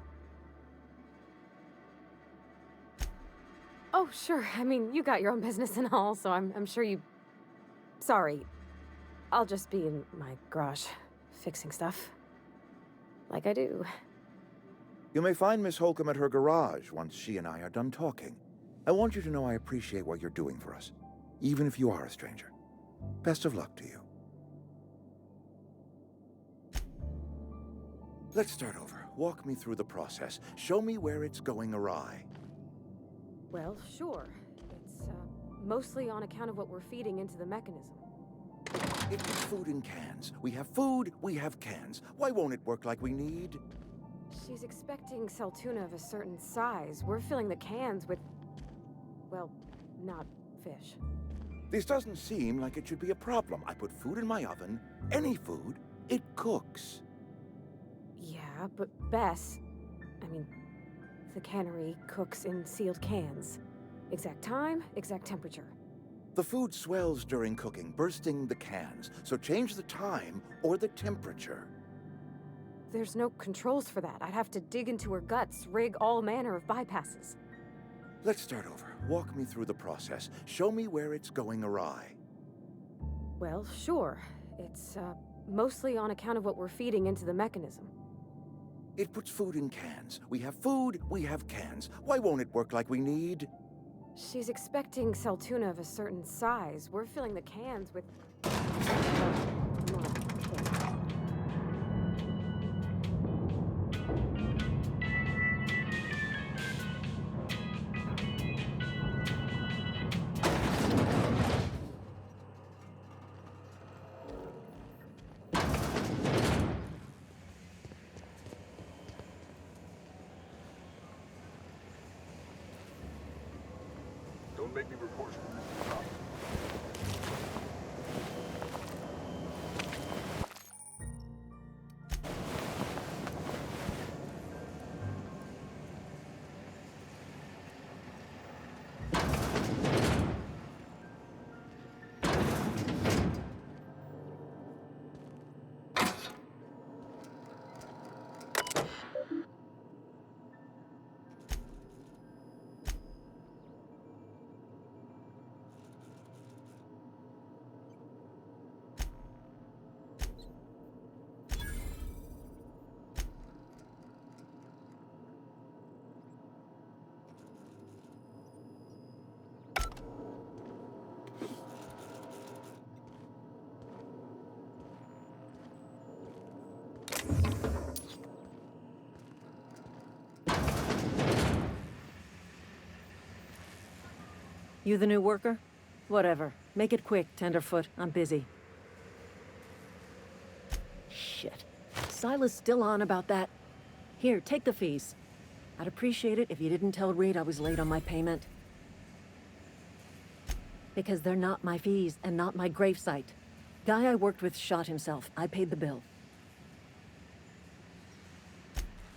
Oh, sure. I mean, you got your own business and all, so I'm sure you... Sorry. I'll just be in my garage, fixing stuff. Like I do. You may find Miss Holcomb at her garage once she and I are done talking. I want you to know I appreciate what you're doing for us, even if you are a stranger. Best of luck to you. Let's start over. Walk me through the process. Show me where it's going awry. Well, sure. It's, mostly on account of what we're feeding into the mechanism. It's food in cans. We have food, we have cans. Why won't it work like we need? She's expecting Saltuna of a certain size. We're filling the cans with... well, not fish. This doesn't seem like it should be a problem. I put food in my oven. Any food, it cooks. Yeah, but Bess... I mean... the cannery cooks in sealed cans. Exact time, exact temperature. The food swells during cooking, bursting the cans. So change the time or the temperature. There's no controls for that. I'd have to dig into her guts, rig all manner of bypasses. Let's start over. Walk me through the process. Show me where it's going awry. Well, sure. It's, mostly on account of what we're feeding into the mechanism. It puts food in cans. We have food, we have cans. Why won't it work like we need? She's expecting Saltuna of a certain size. We're filling the cans with... and make me report you. You the new worker? Whatever. Make it quick, tenderfoot. I'm busy. Shit. Silas still on about that. Here, take the fees. I'd appreciate it if you didn't tell Reed I was late on my payment. Because they're not my fees and not my gravesite. Guy I worked with shot himself. I paid the bill.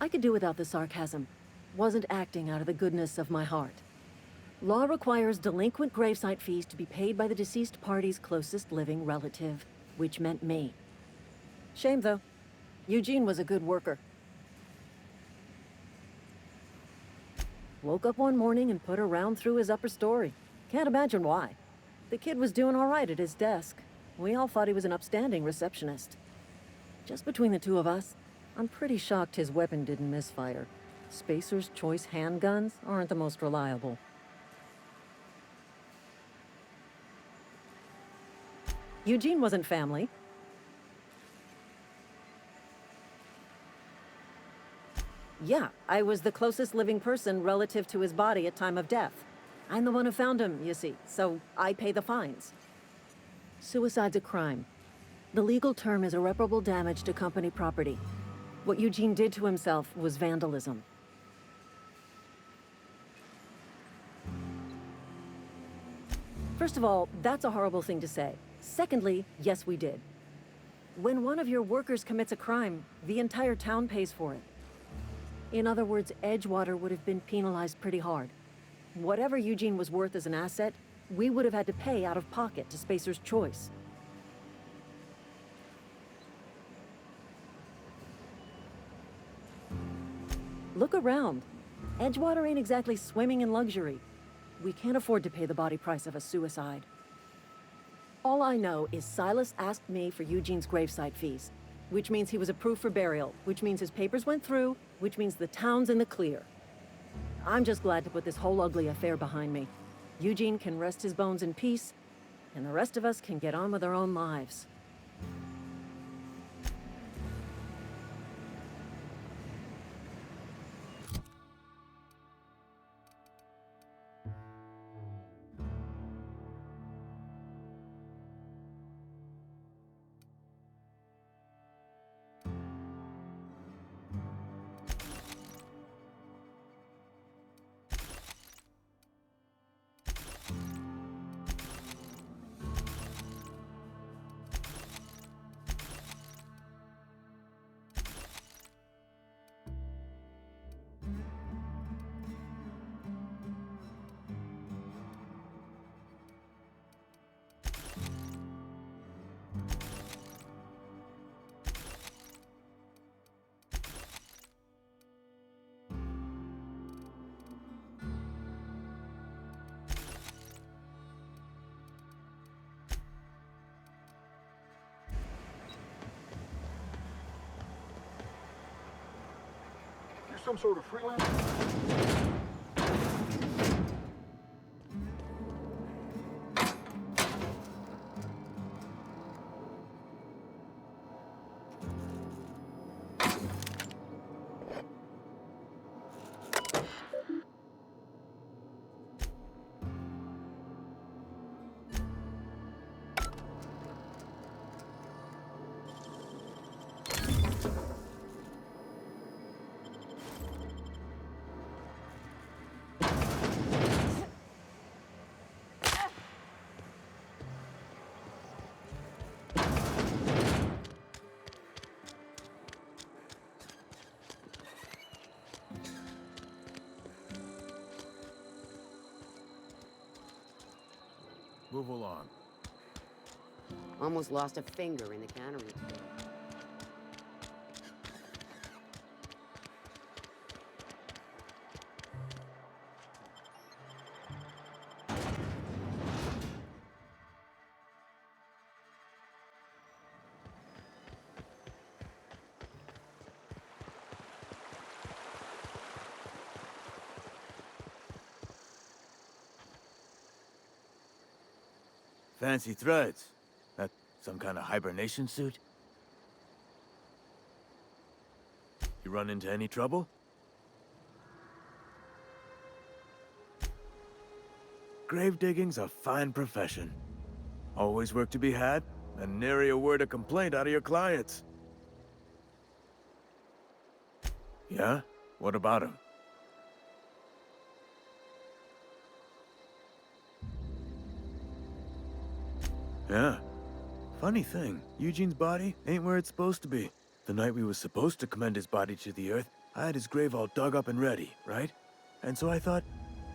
I could do without the sarcasm. Wasn't acting out of the goodness of my heart. Law requires delinquent gravesite fees to be paid by the deceased party's closest living relative, which meant me. Shame, though. Eugene was a good worker. Woke up one morning and put a round through his upper story. Can't imagine why. The kid was doing all right at his desk. We all thought he was an upstanding receptionist. Just between the two of us, I'm pretty shocked his weapon didn't misfire. Spacer's Choice handguns aren't the most reliable. Eugene wasn't family. Yeah, I was the closest living person relative to his body at time of death. I'm the one who found him, you see, so I pay the fines. Suicide's a crime. The legal term is irreparable damage to company property. What Eugene did to himself was vandalism. First of all, that's a horrible thing to say. Secondly, yes, we did. When one of your workers commits a crime, the entire town pays for it. In other words, Edgewater would have been penalized pretty hard. Whatever Eugene was worth as an asset, we would have had to pay out of pocket to Spacer's Choice. Look around. Edgewater ain't exactly swimming in luxury. We can't afford to pay the body price of a suicide. All I know is Silas asked me for Eugene's gravesite fees, which means he was approved for burial, which means his papers went through, which means the town's in the clear. I'm just glad to put this whole ugly affair behind me. Eugene can rest his bones in peace, and the rest of us can get on with our own lives. Some sort of freelance? Move along. Almost lost a finger in the cannery today. Fancy threads. That some kind of hibernation suit? You run into any trouble? Grave digging's a fine profession. Always work to be had, and nary a word of complaint out of your clients. Yeah? What about him? Yeah. Funny thing, Eugene's body ain't where it's supposed to be. The night we was supposed to commend his body to the earth, I had his grave all dug up and ready, right? And so I thought,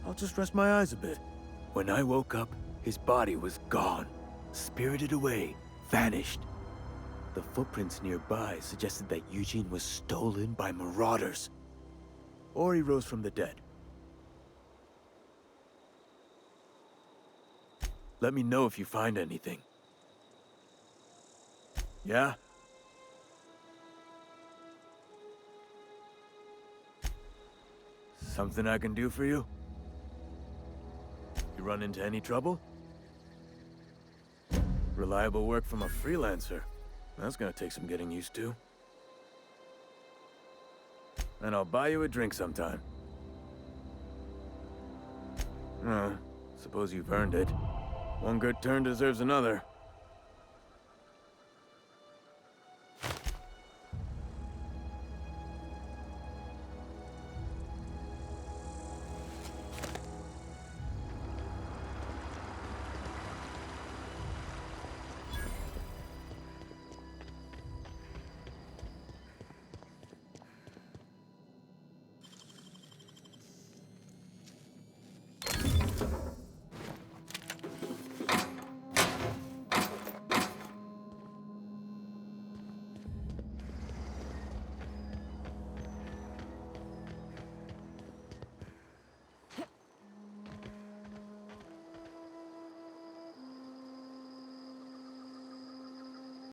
I'll just rest my eyes a bit. When I woke up, his body was gone. Spirited away. Vanished. The footprints nearby suggested that Eugene was stolen by marauders. Or he rose from the dead. Let me know if you find anything. Yeah? Something I can do for you? You run into any trouble? Reliable work from a freelancer. That's gonna take some getting used to. And I'll buy you a drink sometime. Suppose you've earned it. One good turn deserves another.